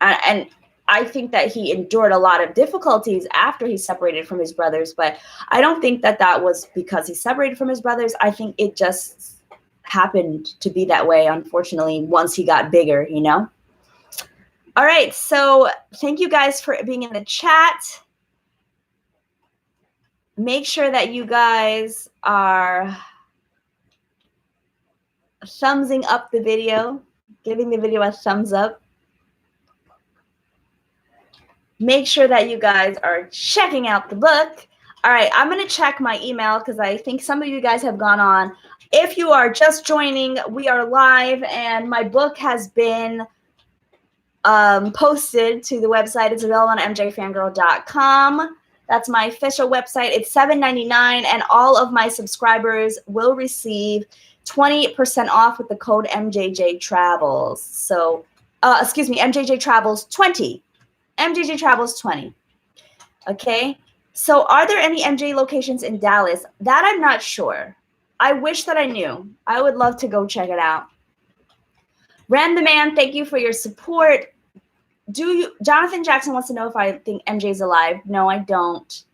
And I think that he endured a lot of difficulties after he separated from his brothers, but I don't think that that was because he separated from his brothers. I think it just happened to be that way, unfortunately, once he got bigger, you know? All right, so thank you guys for being in the chat. Make sure that you guys are thumbsing up the video, giving the video a thumbs up. Make sure that you guys are checking out the book. All right, I'm going to check my email because I think some of you guys have gone on. If you are just joining, we are live, and my book has been posted to the website. It's available on mjfangirl.com. That's my official website. It's $7.99, and all of my subscribers will receive 20% off with the code MJJTravels. So, excuse me, MJJTravels20. MJJ Travels 20. Okay. So are there any MJ locations in Dallas? That I'm not sure. I wish that I knew. I would love to go check it out. Ram the Man, thank you for your support. Jonathan Jackson wants to know if I think MJ's alive. No, I don't.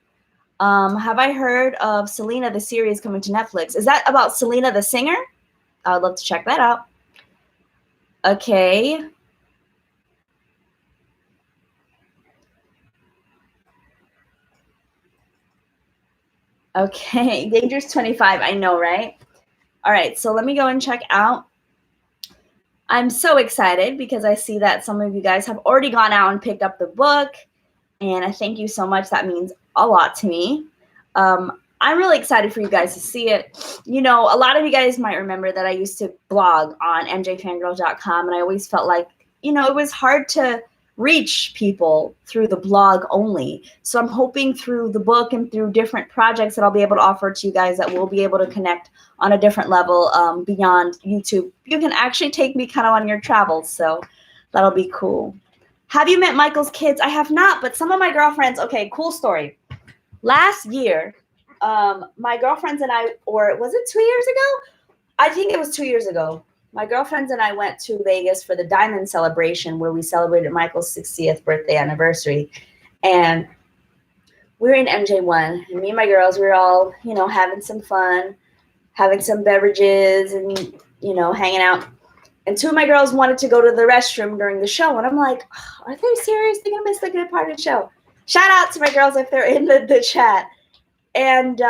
Have I heard of Selena, the series coming to Netflix? Is that about Selena, the singer? I would love to check that out. Okay. Okay, Dangerous 25, I know, right? All right, so let me go and check out. I'm so excited because I see that some of you guys have already gone out and picked up the book, and I thank you so much. That means a lot to me. I'm really excited for you guys to see it. You know, a lot of you guys might remember that I used to blog on mjfangirl.com, and I always felt like, you know, it was hard to reach people through the blog only. So I'm hoping through the book and through different projects that I'll be able to offer to you guys that we'll be able to connect on a different level beyond YouTube. You can actually take me kind of on your travels, so that'll be cool. Have you met Michael's kids? I have not, but some of my girlfriends, okay, cool story. Last year, my girlfriends and I, or was it 2 years ago? I think it was 2 years ago. My girlfriends and I went to Vegas for the Diamond celebration where we celebrated Michael's 60th birthday anniversary. And we were in MJ1. And me and my girls, we were all, you know, having some fun, having some beverages and, you know, hanging out. And two of my girls wanted to go to the restroom during the show. And I'm like, oh, are they serious? They're going to miss the good part of the show. Shout out to my girls if they're in the chat. And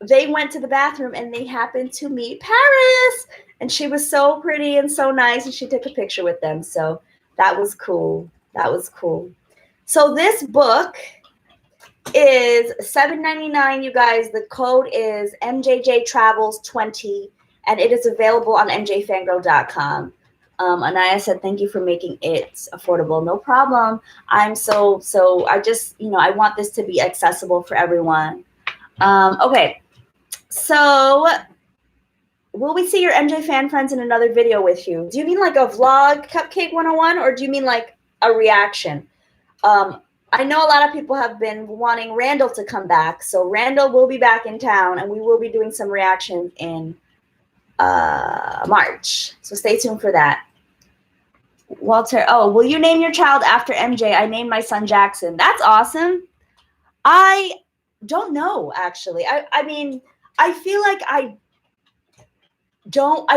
they went to the bathroom and they happened to meet Paris, and she was so pretty and so nice, and she took a picture with them. So that was cool. That was cool. So this book is $7.99, you guys. The code is MJJTravels20, and it is available on MJFANGIRL.com. Anaya said, thank you for making it affordable. No problem. I'm so I just, I want this to be accessible for everyone. Okay. So will we see your MJ fan friends in another video with you? Do you mean like a vlog, Cupcake 101, or do you mean like a reaction? I know a lot of people have been wanting Randall to come back. So Randall will be back in town, and we will be doing some reactions in March. So stay tuned for that. Walter, oh, will you name your child after MJ? I named my son Jackson. That's awesome. I don't know, actually. I mean, I feel like I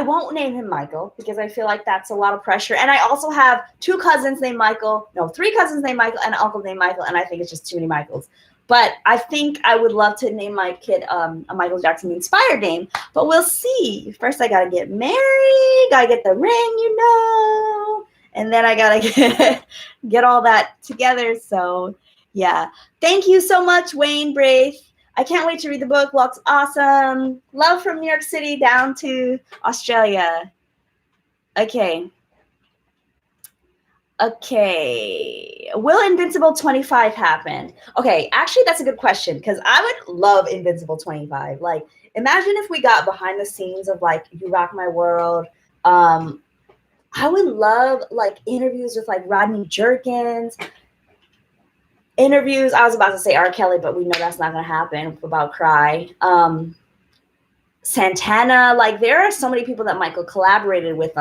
won't name him Michael because I feel like that's a lot of pressure. And I also have three cousins named Michael, and an uncle named Michael, and I think it's just too many Michaels. But I think I would love to name my kid a Michael Jackson inspired name, but we'll see. First, I gotta get married, gotta get the ring, and then I gotta get all that together. So yeah, thank you so much, Wayne Braith. I can't wait to read the book. Looks awesome. Love from New York City down to Australia. Okay. Will Invincible 25 happen? Okay, actually, that's a good question because I would love Invincible 25. Like, imagine if we got behind the scenes of like You Rock My World. I would love like interviews with like Rodney Jerkins. Interviews. I was about to say R. Kelly, but we know that's not going to happen about Cry. Santana. Like, there are so many people that Michael collaborated with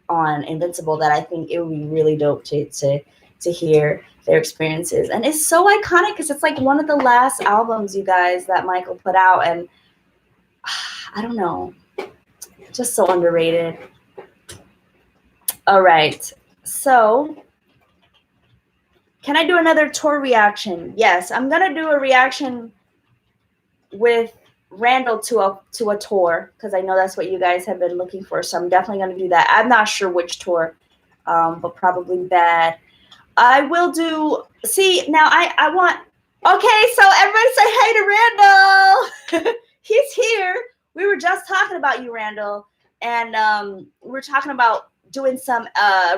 on Invincible that I think it would be really dope to hear their experiences. And it's so iconic because it's like one of the last albums, you guys, that Michael put out. And I don't know, just so underrated. All right. So can I do another tour reaction? Yes, I'm going to do a reaction with Randall to a tour because I know that's what you guys have been looking for. So I'm definitely going to do that. I'm not sure which tour, but probably Bad. I will do. See, now I want. Okay, so everybody say hey to Randall. He's here. We were just talking about you, Randall, and we're talking about doing some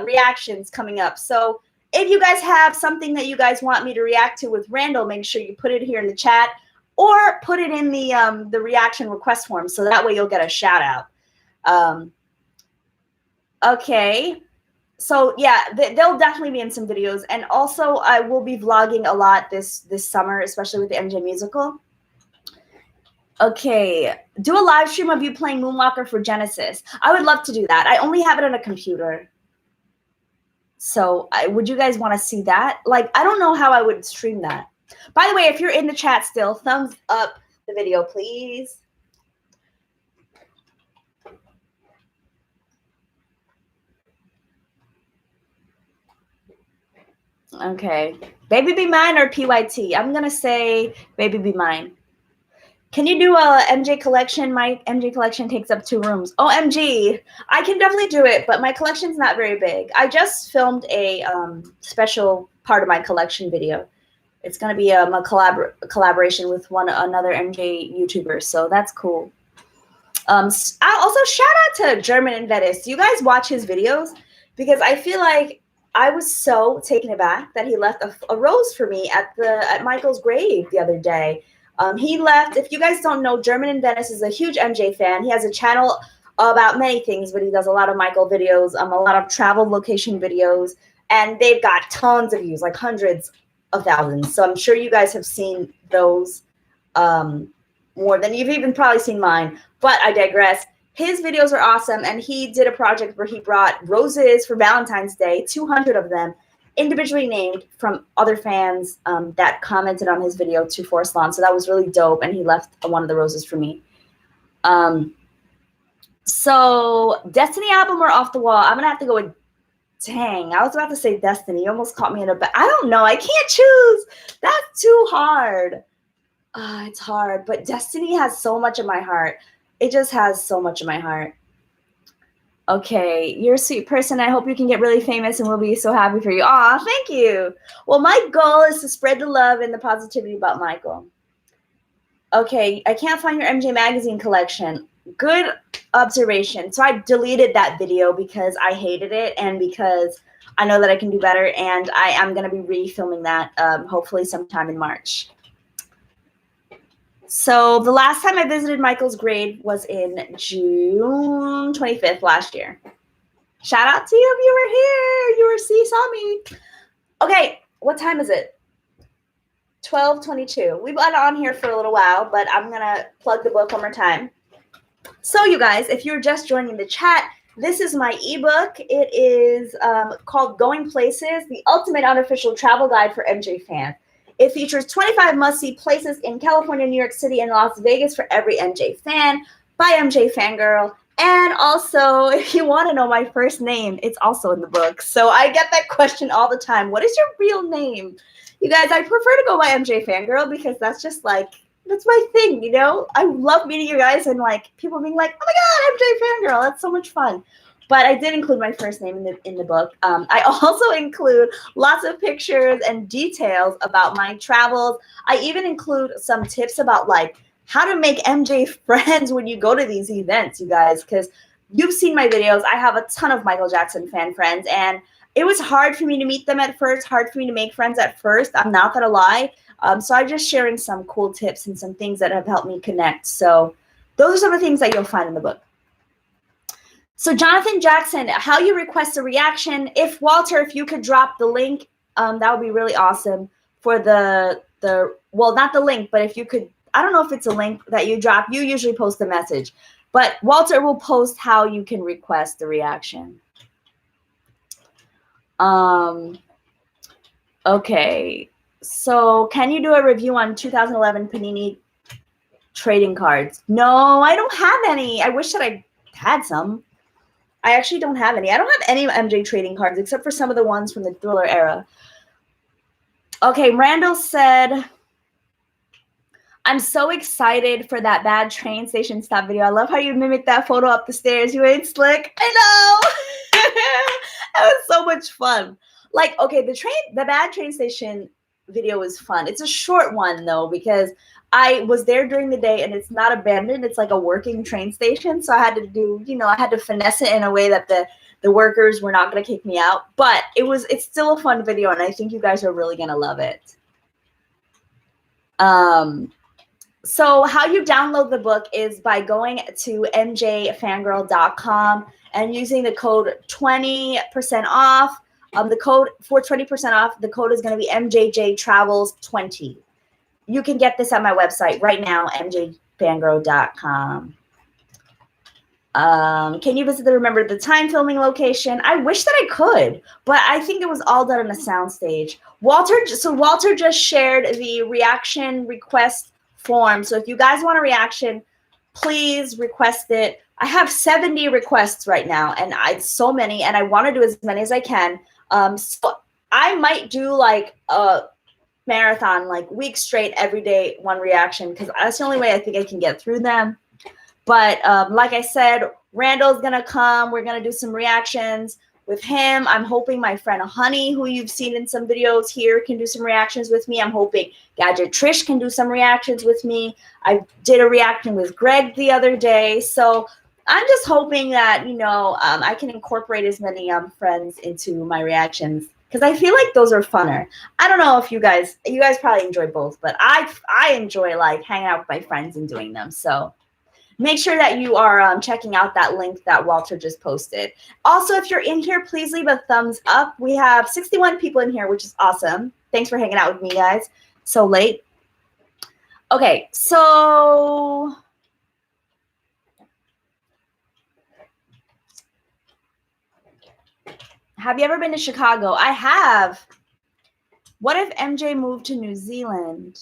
reactions coming up. So if you guys have something that you guys want me to react to with Randall, make sure you put it here in the chat or put it in the reaction request form so that way you'll get a shout out. Okay. So yeah, they'll definitely be in some videos. And also I will be vlogging a lot this summer, especially with the MJ musical. Okay. Do a live stream of you playing Moonwalker for Genesis. I would love to do that. I only have it on a computer. So would you guys want to see that? Like, I don't know how I would stream that. By the way, if you're in the chat still, thumbs up the video, please. Okay. Baby Be Mine or PYT? I'm going to say Baby Be Mine. Can you do a MJ collection? My MJ collection takes up 2 rooms. OMG. I can definitely do it, but my collection's not very big. I just filmed a special part of my collection video. It's going to be a collaboration with another MJ YouTuber, so that's cool. I'll also shout out to German and Venice. Do you guys watch his videos? Because I feel like I was so taken aback that he left a rose for me at Michael's grave the other day. He left. If you guys don't know, German in Venice is a huge MJ fan. He has a channel about many things, but he does a lot of Michael videos, a lot of travel location videos, and they've got tons of views, like hundreds of thousands. So I'm sure you guys have seen those more than you've even probably seen mine. But I digress. His videos are awesome, and he did a project where he brought roses for Valentine's Day, 200 of them, individually named from other fans that commented on his video to Forest Lawn. So that was really dope, and he left one of the roses for me. So Destiny album or Off the Wall? I'm gonna have to go with. Dang, I was about to say Destiny. You almost caught me in a bad. I don't know. I can't choose. That's too hard. It's hard, but Destiny has so much in my heart. It just has so much in my heart. Okay, you're a sweet person. I hope you can get really famous and we'll be so happy for you. Aw, thank you. Well, my goal is to spread the love and the positivity about Michael. Okay, I can't find your MJ magazine collection. Good observation. So I deleted that video because I hated it and because I know that I can do better, and I am going to be refilming that hopefully sometime in March. So the last time I visited Michael's grave was in June 25th last year. Shout out to you if you were here. You saw me. Okay, what time is it? 12:22. We've been on here for a little while, but I'm going to plug the book one more time. So you guys, if you're just joining the chat, this is my ebook. It is called Going Places, the ultimate unofficial travel guide for MJ fans. It features 25 must-see places in California, New York City, and Las Vegas for every MJ fan by MJ Fangirl. And also, if you want to know my first name, it's also in the book. So I get that question all the time. What is your real name? You guys, I prefer to go by MJ Fangirl because that's just like, that's my thing, you know? I love meeting you guys and like people being like, oh my God, MJ Fangirl. That's so much fun. But I did include my first name in the book. I also include lots of pictures and details about my travels. I even include some tips about like how to make MJ friends when you go to these events, you guys, because you've seen my videos. I have a ton of Michael Jackson fan friends, and it was hard for me to meet them at first, hard for me to make friends at first. I'm not going to lie. So I'm just sharing some cool tips and some things that have helped me connect. So those are some of the things that you'll find in the book. So Jonathan Jackson, how you request a reaction. If Walter, if you could drop the link, that would be really awesome for the well, not the link, but if you could, I don't know if it's a link that you drop. You usually post the message, but Walter will post how you can request the reaction. Okay. So can you do a review on 2011 Panini trading cards? No, I don't have any. I wish that I had some. I actually don't have any. I don't have any MJ trading cards except for some of the ones from the Thriller era. Okay, Randall said, I'm so excited for that bad train station stop video. I love how you mimicked that photo up the stairs. You ain't slick. I know. That was so much fun. Like, okay, the bad train station video was fun. It's a short one though, because I was there during the day and it's not abandoned. It's like a working train station. So I had to do, I had to finesse it in a way that the workers were not going to kick me out. But it's still a fun video, and I think you guys are really going to love it. So how you download the book is by going to MJFANGIRL.com and using the code 20% off. The code for 20% off, the code is going to be MJJTravels20. You can get this at my website right now, MJFANGIRL.com. Can you visit the Remember the Time filming location? I wish that I could, but I think it was all done on a soundstage. Walter just shared the reaction request form. So if you guys want a reaction, please request it. I have 70 requests right now, and so many, and I want to do as many as I can. So I might do like a marathon, like weeks straight, every day, one reaction, because that's the only way I think I can get through them. But like I said, Randall's going to come. We're going to do some reactions with him. I'm hoping my friend Honey, who you've seen in some videos here, can do some reactions with me. I'm hoping Gadget Trish can do some reactions with me. I did a reaction with Greg the other day. So I'm just hoping that, I can incorporate as many friends into my reactions, because I feel like those are funner. I don't know if you guys probably enjoy both, but I enjoy like hanging out with my friends and doing them. So make sure that you are checking out that link that Walter just posted. Also, if you're in here, please leave a thumbs up. We have 61 people in here, which is awesome. Thanks for hanging out with me, guys. So late. Okay, so have you ever been to Chicago? I have. What if MJ moved to New Zealand?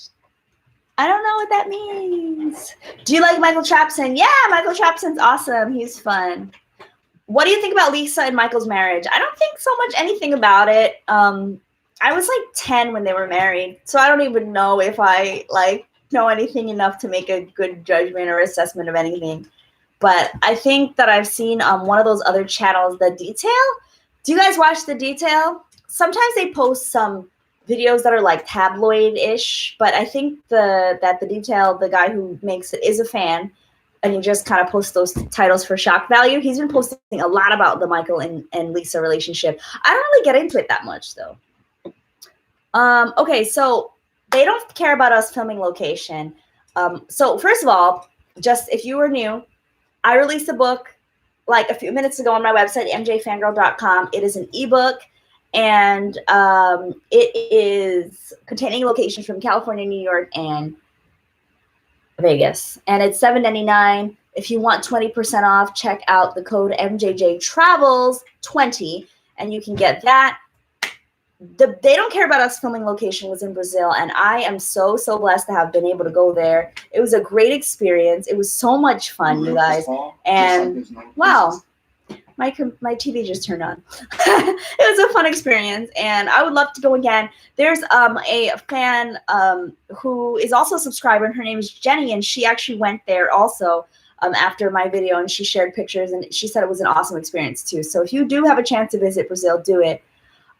I don't know what that means. Do you like Michael Trapson? Yeah, Michael Trapson's awesome. He's fun. What do you think about Lisa and Michael's marriage? I don't think so much anything about it. I was like 10 when they were married, so I don't even know if I know anything enough to make a good judgment or assessment of anything. but I think that I've seen one of those other channels, The Detail. Do you guys watch The Detail? Sometimes they post some videos that are like tabloid-ish, but I think that The Detail, the guy who makes it, is a fan, and he just kind of posts those titles for shock value. He's been posting a lot about the Michael and Lisa relationship. I don't really get into it that much, though. Okay, so they don't care about us filming location. So first of all, just if you were new, I released a book like a few minutes ago on my website, MJFANGIRL.com. It is an ebook, and it is containing locations from California, New York, and Vegas. And it's $7.99. If you want 20% off, check out the code MJJTravels20, and you can get that. They don't care about us filming location was in Brazil, and I am so blessed to have been able to go there. It was a great experience. It was so much fun, you guys. And wow, my TV just turned on. It was a fun experience, and I would love to go again. There's a fan who is also a subscriber, and her name is Jenny, and she actually went there also after my video, and she shared pictures, and she said it was an awesome experience too. So if you do have a chance to visit Brazil, do it.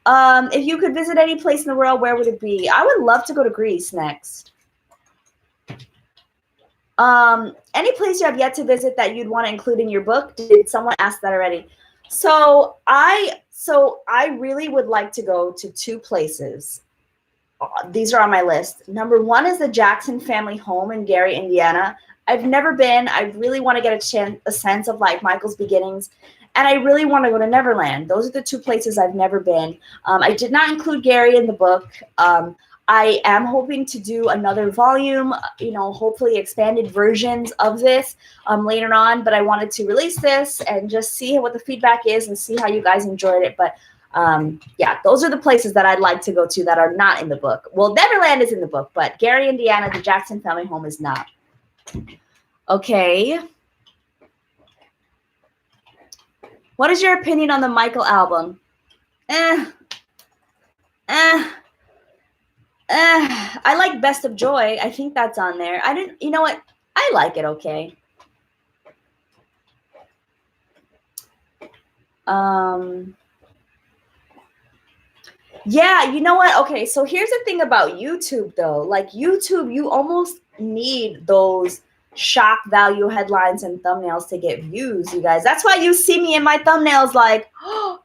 If you could visit any place in the world, where would it be? I would love to go to Greece next. Any place you have yet to visit that you'd want to include in your book? Did someone ask that already? So I really would like to go to two places. These are on my list. Number one is the Jackson family home in Gary, Indiana. I've never been. I really want to get a sense of like Michael's beginnings. And I really want to go to Neverland. Those are the two places I've never been. I did not include Gary in the book. I am hoping to do another volume, hopefully expanded versions of this later on. But I wanted to release this and just see what the feedback is and see how you guys enjoyed it. But yeah, those are the places that I'd like to go to that are not in the book. Well, Neverland is in the book, but Gary, Indiana, the Jackson family home is not. Okay. What is your opinion on the Michael album? I like Best of Joy. I think that's on there. You know what? I like it okay. Yeah, you know what? Okay, so here's the thing about YouTube, though. Like YouTube, you almost need those shock value headlines and thumbnails to get views, you guys. That's why you see me in my thumbnails like, all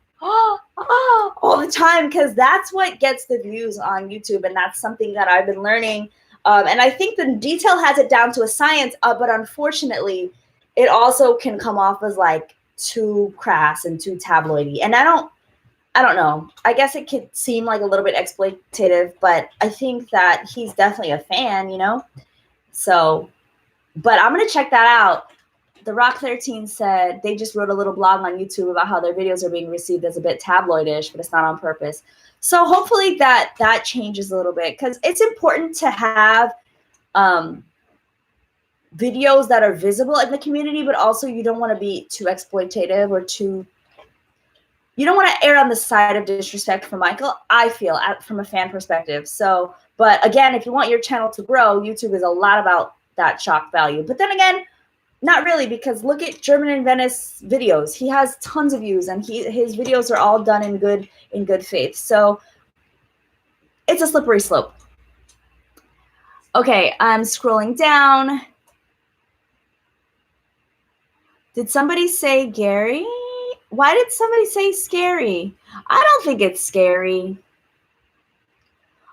the time, because that's what gets the views on YouTube, and that's something that I've been learning. And I think The Detail has it down to a science, but unfortunately, it also can come off as like too crass and too tabloidy. And I don't know. I guess it could seem like a little bit exploitative, but I think that he's definitely a fan, So, but I'm going to check that out. The Rock 13 said they just wrote a little blog on YouTube about how their videos are being received as a bit tabloidish, but it's not on purpose. So hopefully that changes a little bit, because it's important to have videos that are visible in the community, but also you don't want to be too exploitative or you don't want to err on the side of disrespect for Michael, I feel, from a fan perspective. So, but again, if you want your channel to grow, YouTube is a lot about that shock value. But then again, not really, because look at German in Venice videos. He has tons of views, and his videos are all done in good faith. So it's a slippery slope. Okay, I'm scrolling down. Did somebody say Gary? Why did somebody say scary? I don't think it's scary.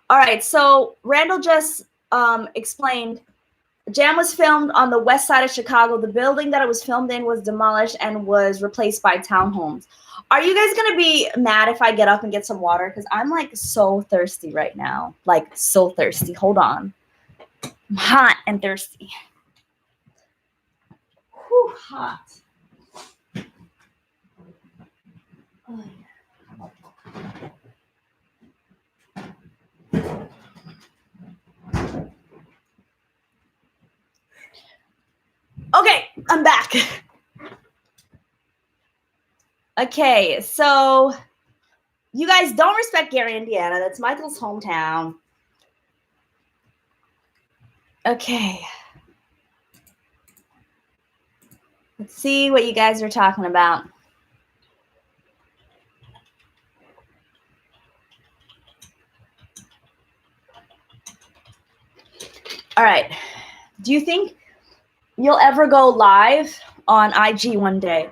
All right, so Randall just explained. Jam was filmed on the west side of Chicago. The building that it was filmed in was demolished and was replaced by townhomes. Are you guys going to be mad if I get up and get some water? Because I'm like so thirsty right now. Like so thirsty. Hold on. I'm hot and thirsty. Whew, hot. Oh, yeah. Okay, I'm back. Okay, so you guys don't respect Gary, Indiana. That's Michael's hometown. Okay. Let's see what you guys are talking about. All right. Do you think you'll ever go live on IG one day?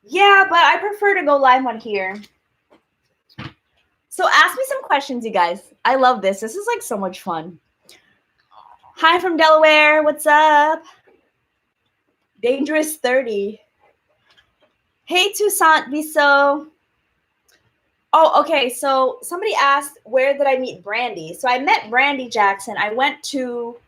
Yeah, but I prefer to go live on here. So ask me some questions, you guys. I love this. This is like so much fun. Hi from Delaware. What's up? Dangerous 30. Hey, Toussaint Bisso. Oh, okay. So somebody asked, where did I meet Brandy? So I met Brandy Jackson. I went to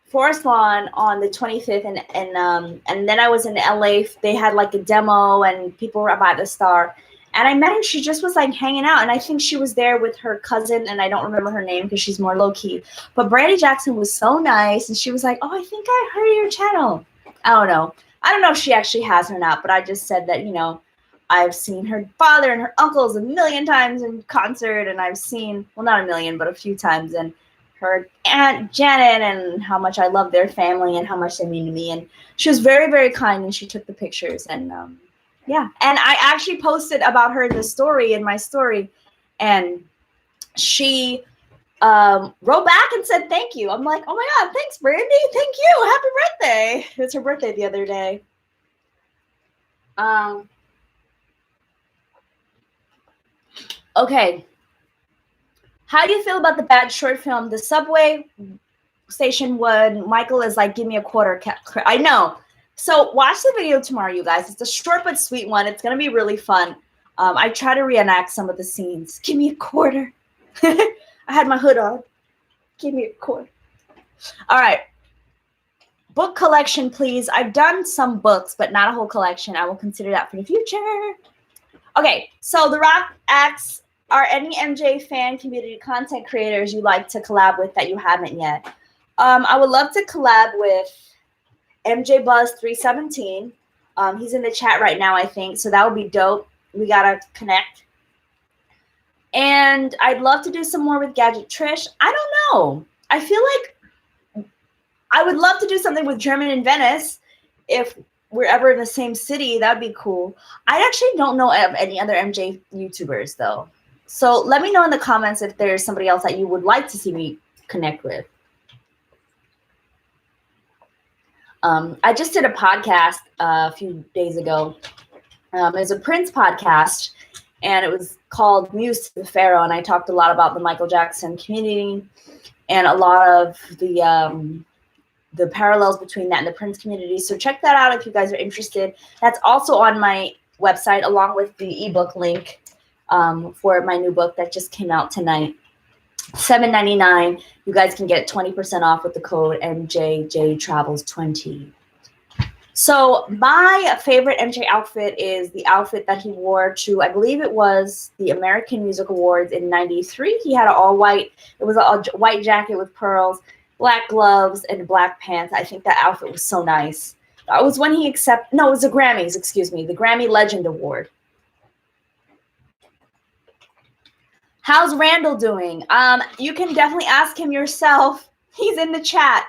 Forest Lawn on the 25th, and then I was in LA. They had like a demo, and people were about to start. And I met her. She just was like hanging out, and I think she was there with her cousin, and I don't remember her name because she's more low key. But Brandy Jackson was so nice, and she was like, "Oh, I think I heard your channel." I don't know. I don't know if she actually has or not, but I just said that, you know, I've seen her father and her uncles a million times in concert, and I've seen, well, not a million, but a few times, and her Aunt Janet, and how much I love their family and how much they mean to me. And she was very, very kind, and she took the pictures. And yeah, and I actually posted about her in the story, in my story, and she wrote back and said thank you. I'm like, oh my God, thanks, Brandy. Thank you. Happy birthday. It was her birthday the other day. Okay. How do you feel about the bad short film, The Subway Station, when Michael is like, give me a quarter? I know. So watch the video tomorrow, you guys. It's a short but sweet one. It's going to be really fun. I try to reenact some of the scenes. Give me a quarter. I had my hood on. Give me a quarter. All right. Book collection, please. I've done some books, but not a whole collection. I will consider that for the future. Okay, so The Rock asks, are any MJ fan community content creators you like to collab with that you haven't yet? I would love to collab with MJ Buzz 317. He's in the chat right now, I think, so that would be dope. We gotta connect. And I'd love to do some more with Gadget Trish. I don't know. I feel like I would love to do something with German in Venice if we're ever in the same city. That'd be cool. I actually don't know of any other MJ YouTubers, though. So let me know in the comments if there's somebody else that you would like to see me connect with. I just did a podcast a few days ago. It was a Prince podcast, and it was called Muse to the Pharaoh, and I talked a lot about the Michael Jackson community and a lot of the parallels between that and the Prince community. So check that out if you guys are interested. That's also on my website, along with the ebook link for my new book that just came out tonight. $7.99. You guys can get 20% off with the code MJJTravels20. So my favorite MJ outfit is the outfit that he wore to, I believe it was the American Music Awards in '93. He had an all white, it was a white jacket with pearls, black gloves, and black pants. I think that outfit was so nice. That was when he it was the Grammys, excuse me, the Grammy Legend Award. How's Randall doing? You can definitely ask him yourself. He's in the chat.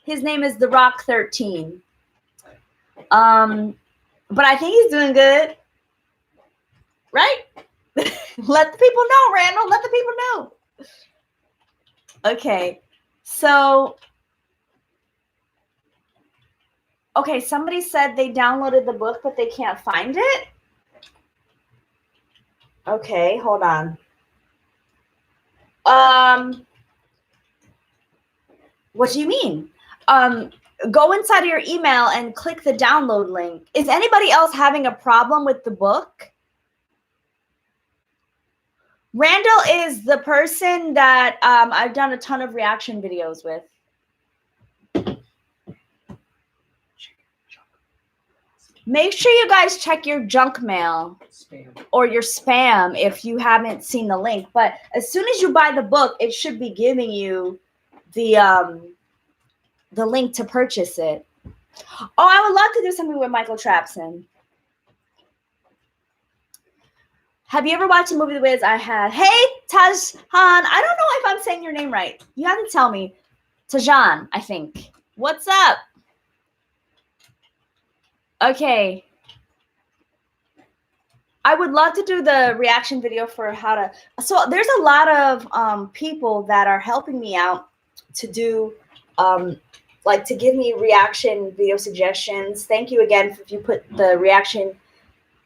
His name is The Rock 13. But I think he's doing good. Right? Let the people know, Randall. Let the people know. Okay. So, okay, somebody said they downloaded the book, but they can't find it. Okay, hold on. What do you mean? Go inside of your email and click the download link. Is anybody else having a problem with the book? Randall is the person that I've done a ton of reaction videos with. Make sure you guys check your junk mail or your spam if you haven't seen the link. But as soon as you buy the book, it should be giving you the link to purchase it. Oh, I would love to do something with Michael Trapson. Have you ever watched a movie The Wiz? I have. Hey, Tajhan. I don't know if I'm saying your name right. You have to tell me. Tajhan, I think. What's up? Okay. I would love to do the reaction video for how to. So there's a lot of people that are helping me out to do, like to give me reaction video suggestions. Thank you again if you put the reaction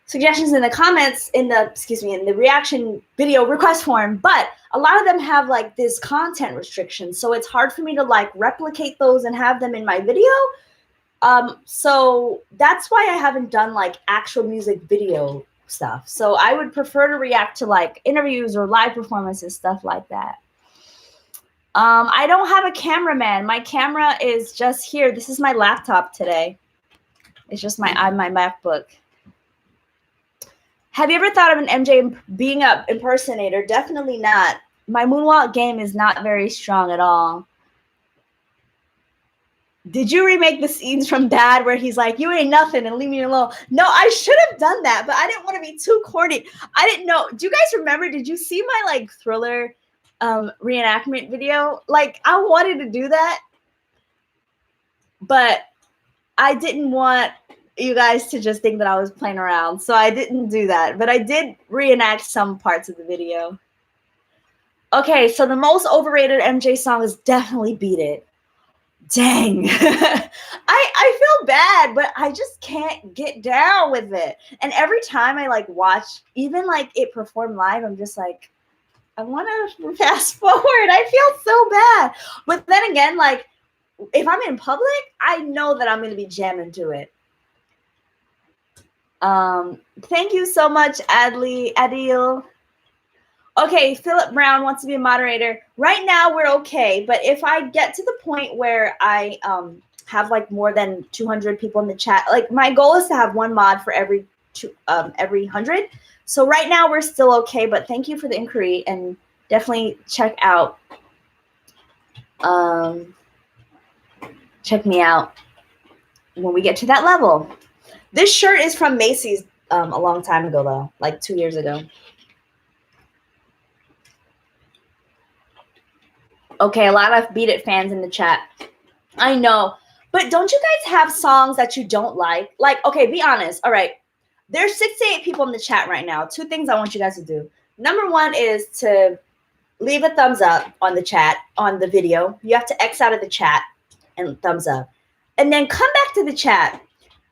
suggestions in the comments in the reaction video request form. But a lot of them have like this content restriction, so it's hard for me to like replicate those and have them in my video. So that's why I haven't done like actual music video stuff. So I would prefer to react to like interviews or live performances, stuff like that. I don't have a cameraman. My camera is just here. This is my laptop today. It's just my MacBook. Have you ever thought of an MJ being an impersonator? Definitely not. My moonwalk game is not very strong at all. Did you remake the scenes from Bad where he's like, you ain't nothing and leave me alone? No, I should have done that, but I didn't want to be too corny. I didn't know. Do you guys remember? Did you see my like Thriller reenactment video? Like I wanted to do that, but I didn't want you guys to just think that I was playing around. So I didn't do that, but I did reenact some parts of the video. Okay, so the most overrated MJ song is definitely Beat It. Dang. I feel bad, but I just can't get down with it. And every time I like watch, even like it performed live, I'm just like, I want to fast forward. I feel so bad. But then again, like if I'm in public, I know that I'm going to be jamming to it. Thank you so much, Adil. Okay, Philip Brown wants to be a moderator. Right now, we're okay. But if I get to the point where I have like more than 200 people in the chat, like my goal is to have one mod for every 100. So right now, we're still okay. But thank you for the inquiry and definitely check out. Check me out when we get to that level. This shirt is from Macy's a long time ago, though, like 2 years ago. Okay, a lot of Beat It fans in the chat. I know. But don't you guys have songs that you don't like? Like, okay, be honest. All right. There's 68 people in the chat right now. 2 things I want you guys to do. Number 1 is to leave a thumbs up on the chat, on the video. You have to X out of the chat and thumbs up. And then come back to the chat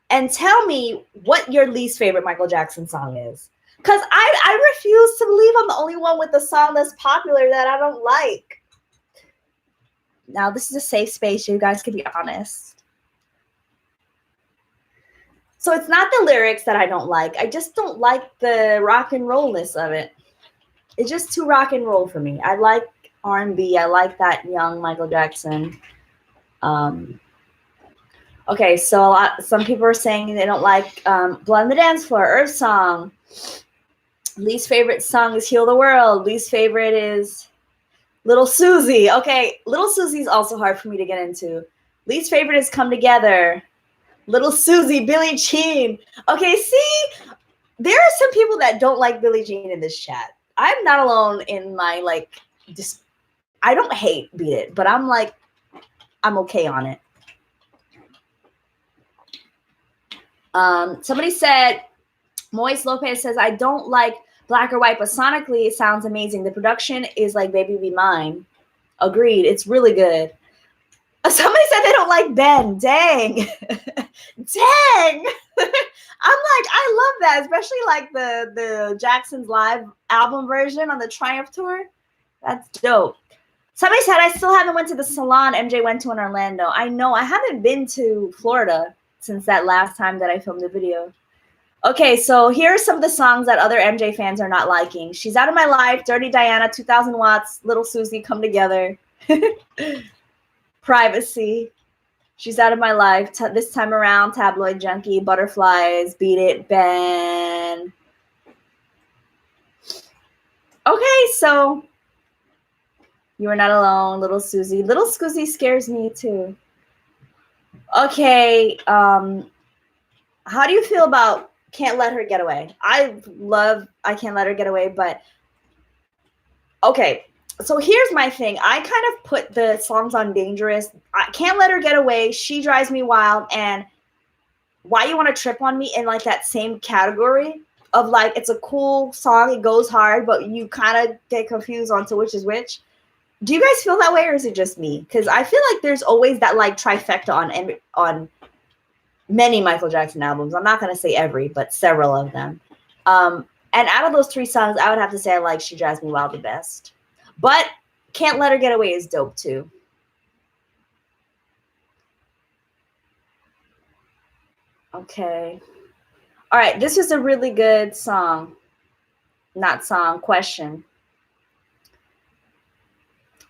and tell me what your least favorite Michael Jackson song is. Because I refuse to believe I'm the only one with a song that's popular that I don't like. Now, this is a safe space. You guys can be honest. So it's not the lyrics that I don't like. I just don't like the rock and rollness of it. It's just too rock and roll for me. I like R&B. I like that young Michael Jackson. Okay, so some people are saying they don't like Blood on the Dance Floor, Earth Song. Least favorite song is Heal the World. Least favorite is Little Susie. Okay, Little Susie's also hard for me to get into. Least favorite is Come Together. Little Susie, Billie Jean. Okay, see, there are some people that don't like Billie Jean in this chat. I'm not alone in my like. I don't hate Beat It, but I'm like, I'm okay on it. Somebody said, Moise Lopez says, I don't like Black or White, but sonically it sounds amazing. The production is like Baby Be Mine. Agreed. It's really good. Somebody said they don't like Ben. Dang. Dang. I'm like, I love that, especially like the Jackson's live album version on the Triumph tour. That's dope. Somebody said I still haven't went to the salon MJ went to in Orlando. I know. I haven't been to Florida since that last time that I filmed the video. Okay, so here are some of the songs that other MJ fans are not liking. She's Out of My Life, Dirty Diana, 2000 Watts, Little Susie, Come Together, Privacy, She's Out of My Life, This Time Around, Tabloid Junkie, Butterflies, Beat It, Ben. Okay, so You Are Not Alone, Little Susie. Little Susie scares me too. Okay, how do you feel about Can't Let Her Get Away? I love I Can't Let Her Get Away, but okay. So here's my thing. I kind of put the songs on Dangerous. I Can't Let Her Get Away, She Drives Me Wild, and Why You Want to Trip on Me in like that same category of like, it's a cool song, it goes hard, but you kind of get confused onto which is which. Do you guys feel that way, or is it just me? Because I feel like there's always that like trifecta on many Michael Jackson albums. I'm not going to say every, but several of them. And out of those 3 songs, I would have to say I like She Drives Me Wild the best. But Can't Let Her Get Away is dope too. Okay. All right, this is a really good song. Not song, question.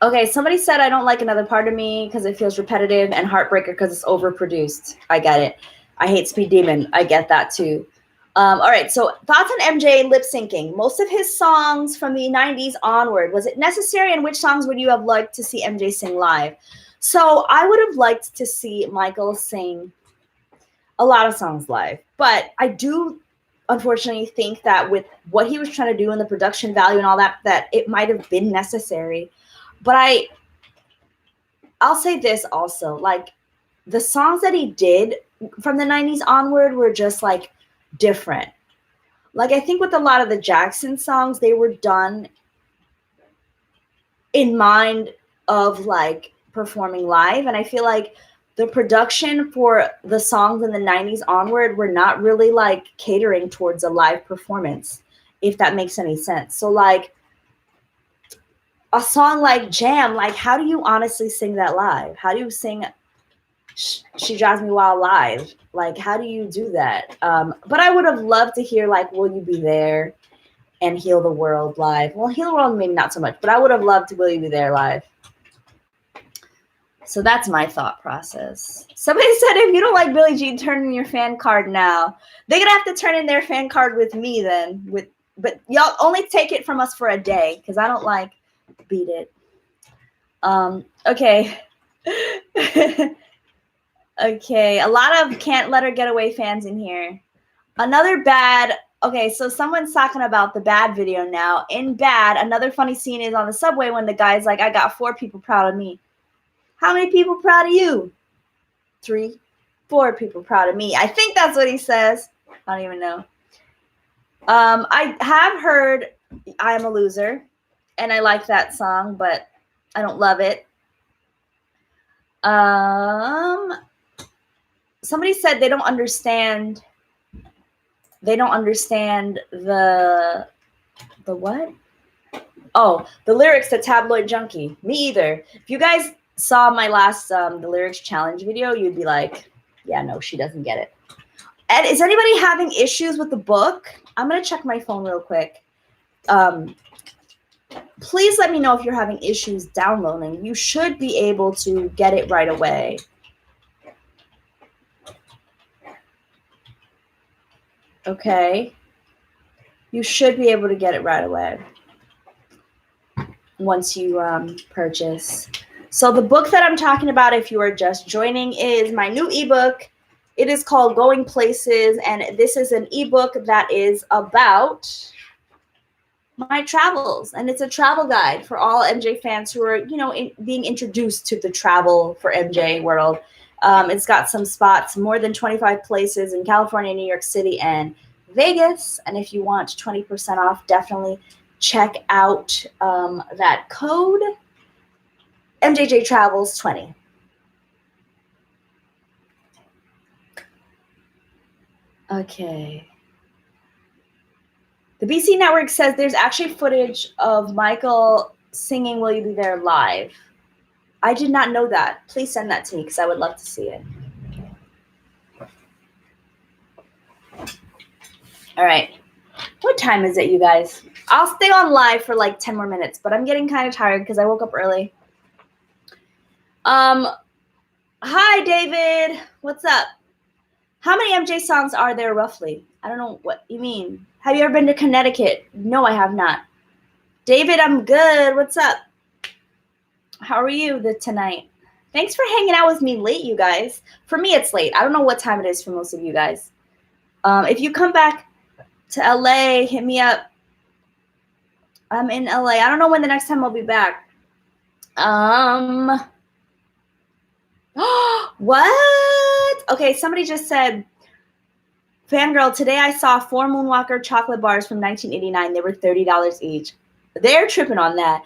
Okay, somebody said I don't like Another Part of Me because it feels repetitive, and Heartbreaker because it's overproduced. I get it. I hate Speed Demon. I get that too. All right, so thoughts on MJ lip syncing. Most of his songs from the 90s onward, was it necessary, and which songs would you have liked to see MJ sing live? So I would have liked to see Michael sing a lot of songs live, but I do unfortunately think that with what he was trying to do and the production value and all that, that it might have been necessary. But I'll say this also, like the songs that he did from the 90s onward were just like different. Like I think with a lot of the Jackson songs, they were done in mind of like performing live. And I feel like the production for the songs in the 90s onward were not really like catering towards a live performance, if that makes any sense. So like a song like Jam, like how do you honestly sing that live? How do you sing She Drives Me Wild live? Like how do you do that? But I would have loved to hear like Will You Be There and Heal the World live. Well, Heal the World maybe not so much, but I would have loved to Will You Be There live. So that's my thought process. Somebody said if you don't like Billie Jean, turn in your fan card now. They're gonna have to turn in their fan card with me then. But y'all only take it from us for a day because I don't like Beat It. Okay. Okay, a lot of Can't Let Her Get Away fans in here. Another bad. Okay, so someone's talking about the Bad video now. In Bad, another funny scene is on the subway when the guy's like, I got 4 people proud of me. How many people proud of you? 3, 4 people proud of me. I think that's what he says. I don't even know. I have heard I Am a Loser, and I like that song, but I don't love it. Somebody said they don't understand the what? Oh, the lyrics to Tabloid Junkie. Me either. If you guys saw my last the lyrics challenge video, you'd be like, yeah, no, she doesn't get it. And is anybody having issues with the book? I'm gonna check my phone real quick. Please let me know if you're having issues downloading. You should be able to get it right away. Okay. You should be able to get it right away once you purchase. So the book that I'm talking about, if you are just joining, is my new ebook. It is called Going Places, and this is an ebook that is about my travels, and it's a travel guide for all MJ fans who are, being introduced to the travel for MJ world. It's got some spots, more than 25 places in California, New York City, and Vegas. And if you want 20% off, definitely check out that code, MJJ Travels 20. Okay. The BC Network says there's actually footage of Michael singing Will You Be There live. I did not know that. Please send that to me because I would love to see it. All right. What time is it, you guys? I'll stay on live for like 10 more minutes, but I'm getting kind of tired because I woke up early. Hi, David. What's up? How many MJ songs are there roughly? I don't know what you mean. Have you ever been to Connecticut? No, I have not. David, I'm good. What's up? How are you tonight? Thanks for hanging out with me late, you guys. For me, it's late. I don't know what time it is for most of you guys. If you come back to LA, hit me up. I'm in LA. I don't know when the next time I'll be back. What? Okay, somebody just said Fangirl, today I saw 4 Moonwalker chocolate bars from 1989. They were $30 each. They're tripping on that.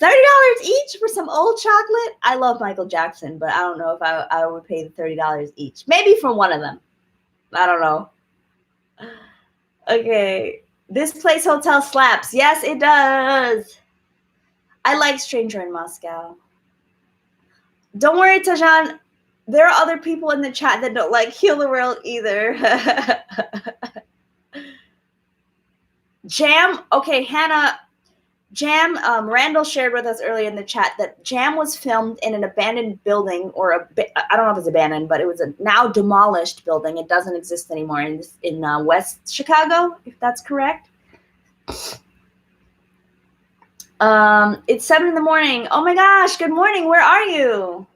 $30 each for some old chocolate? I love Michael Jackson, but I don't know if I would pay the $30 each. Maybe for one of them. I don't know. Okay. This place hotel slaps. Yes, it does. I like Stranger in Moscow. Don't worry, Tajan. There are other people in the chat that don't like Heal the World either. Jam. Okay, Hannah. Jam, Randall shared with us earlier in the chat that Jam was filmed in an abandoned building, or I don't know if it's abandoned, but it was a now demolished building. It doesn't exist anymore in West Chicago, if that's correct. It's 7 in the morning. Oh my gosh, good morning. Where are you?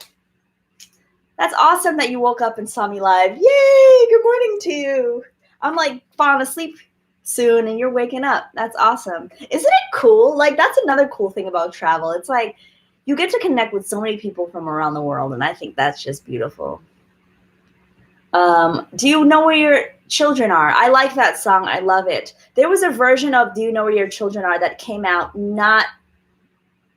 That's awesome that you woke up and saw me live. Yay, good morning to you. I'm like falling asleep soon and you're waking up. That's awesome. Isn't it cool? Like, that's another cool thing about travel. It's like you get to connect with so many people from around the world, and I think that's just beautiful. Do you know where your children are? I like that song. I love it. There was a version of Do You Know Where Your Children Are that came out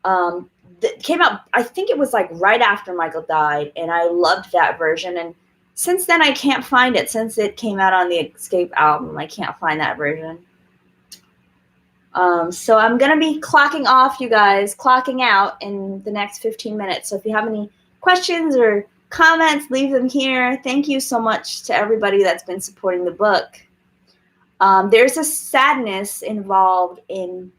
I think it was like right after Michael died, and I loved that version. And since then, I can't find it. Since it came out on the Escape album, I can't find that version. So I'm going to be clocking off, you guys, clocking out in the next 15 minutes. So if you have any questions or comments, leave them here. Thank you so much to everybody that's been supporting the book. There's a sadness involved in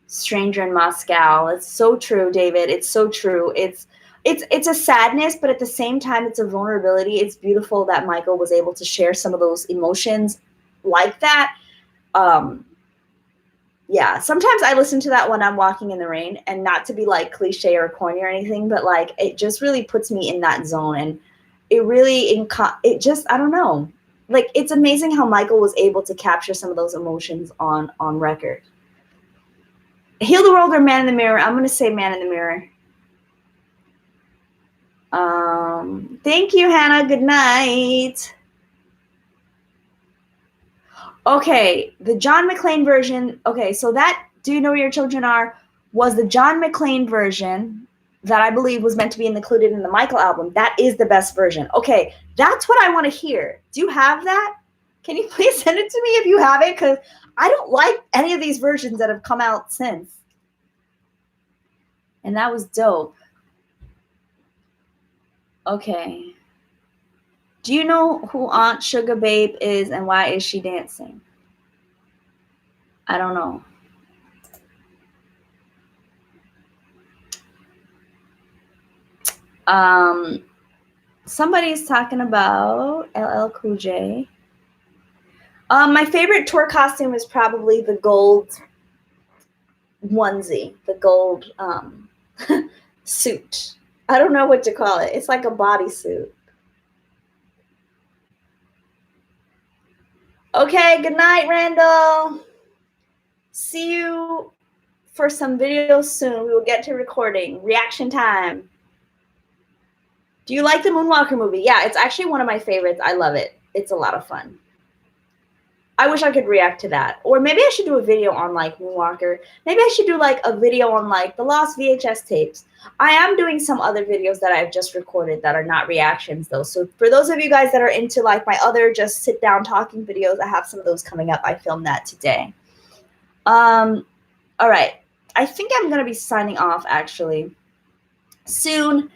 Stranger in Moscow. It's so true, David. It's so true. It's a sadness, but at the same time, it's a vulnerability. It's beautiful that Michael was able to share some of those emotions like that. Yeah, sometimes I listen to that when I'm walking in the rain, and not to be like cliche or corny or anything, but like it just really puts me in that zone, and it really it just, I don't know, like it's amazing how Michael was able to capture some of those emotions on record. Heal the World or Man in the Mirror? I'm going to say Man in the Mirror. Thank you, Hannah. Good night. Okay, the John McClane version. Okay, so that Do You Know Where Your Children Are was the John McClane version that I believe was meant to be included in the Michael album. That is the best version. Okay, that's what I want to hear. Do you have that? Can you please send it to me if you have it? Because I don't like any of these versions that have come out since. And that was dope. Okay. Do you know who Aunt Sugar Babe is and why is she dancing? I don't know. Somebody's talking about LL Cool J. My favorite tour costume is probably the gold onesie, the gold suit. I don't know what to call it. It's like a bodysuit. Okay, good night, Randall. See you for some videos soon. We will get to recording. Reaction time. Do you like the Moonwalker movie? Yeah, it's actually one of my favorites. I love it. It's a lot of fun. I wish I could react to that. Or maybe I should do a video on like Moonwalker. Maybe I should do like a video on like the lost VHS tapes. I am doing some other videos that I've just recorded that are not reactions though. So for those of you guys that are into like my other just sit down talking videos, I have some of those coming up. I filmed that today. All right. I think I'm going to be signing off actually soon.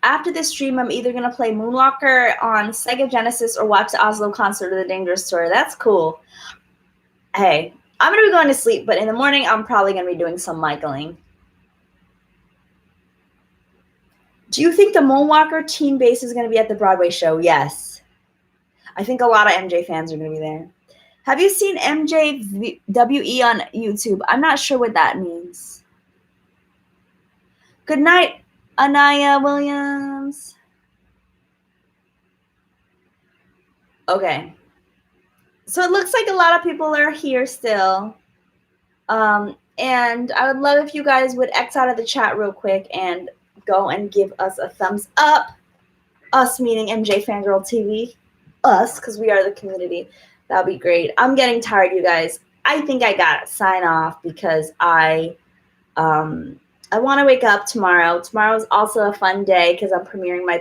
After this stream, I'm either going to play Moonwalker on Sega Genesis or watch the Oslo concert of the Dangerous Tour. That's cool. Hey, I'm going to be going to sleep, but in the morning, I'm probably going to be doing some Michaeling. Do you think the Moonwalker team base is going to be at the Broadway show? Yes. I think a lot of MJ fans are going to be there. Have you seen MJWE on YouTube? I'm not sure what that means. Good night, Anaya Williams. Okay. So it looks like a lot of people are here still. And I would love if you guys would X out of the chat real quick and go and give us a thumbs up. us meaning MJ Fangirl TV, us, because we are the community. That'll be great. I'm getting tired, you guys. I think I gotta sign off because I want to wake up tomorrow. Tomorrow's also a fun day because I'm premiering my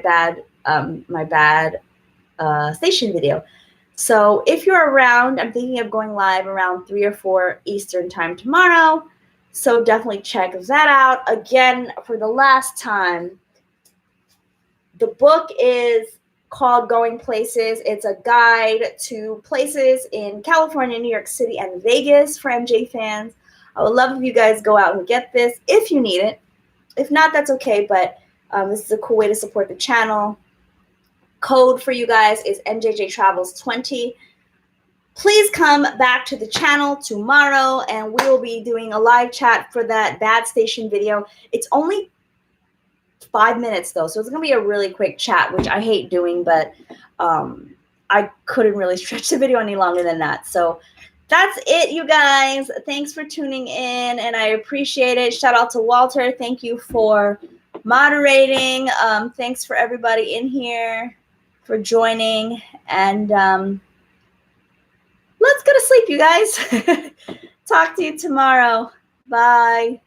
bad station video. So if you're around, I'm thinking of going live around 3 or 4 Eastern time tomorrow. So definitely check that out. Again, for the last time, the book is called Going Places. It's a guide to places in California, New York City, and Vegas for MJ fans. I would love if you guys go out and get this if you need it. If not, that's okay, but this is a cool way to support the channel. Code for you guys is MJJTravels20. Please come back to the channel tomorrow, and we will be doing a live chat for that bad station video. It's only 5 minutes, though, so it's going to be a really quick chat, which I hate doing, but I couldn't really stretch the video any longer than that. So that's it, you guys. Thanks for tuning in, and I appreciate it. Shout out to Walter. Thank you for moderating. Thanks for everybody in here for joining, and let's go to sleep, you guys. Talk to you tomorrow. Bye.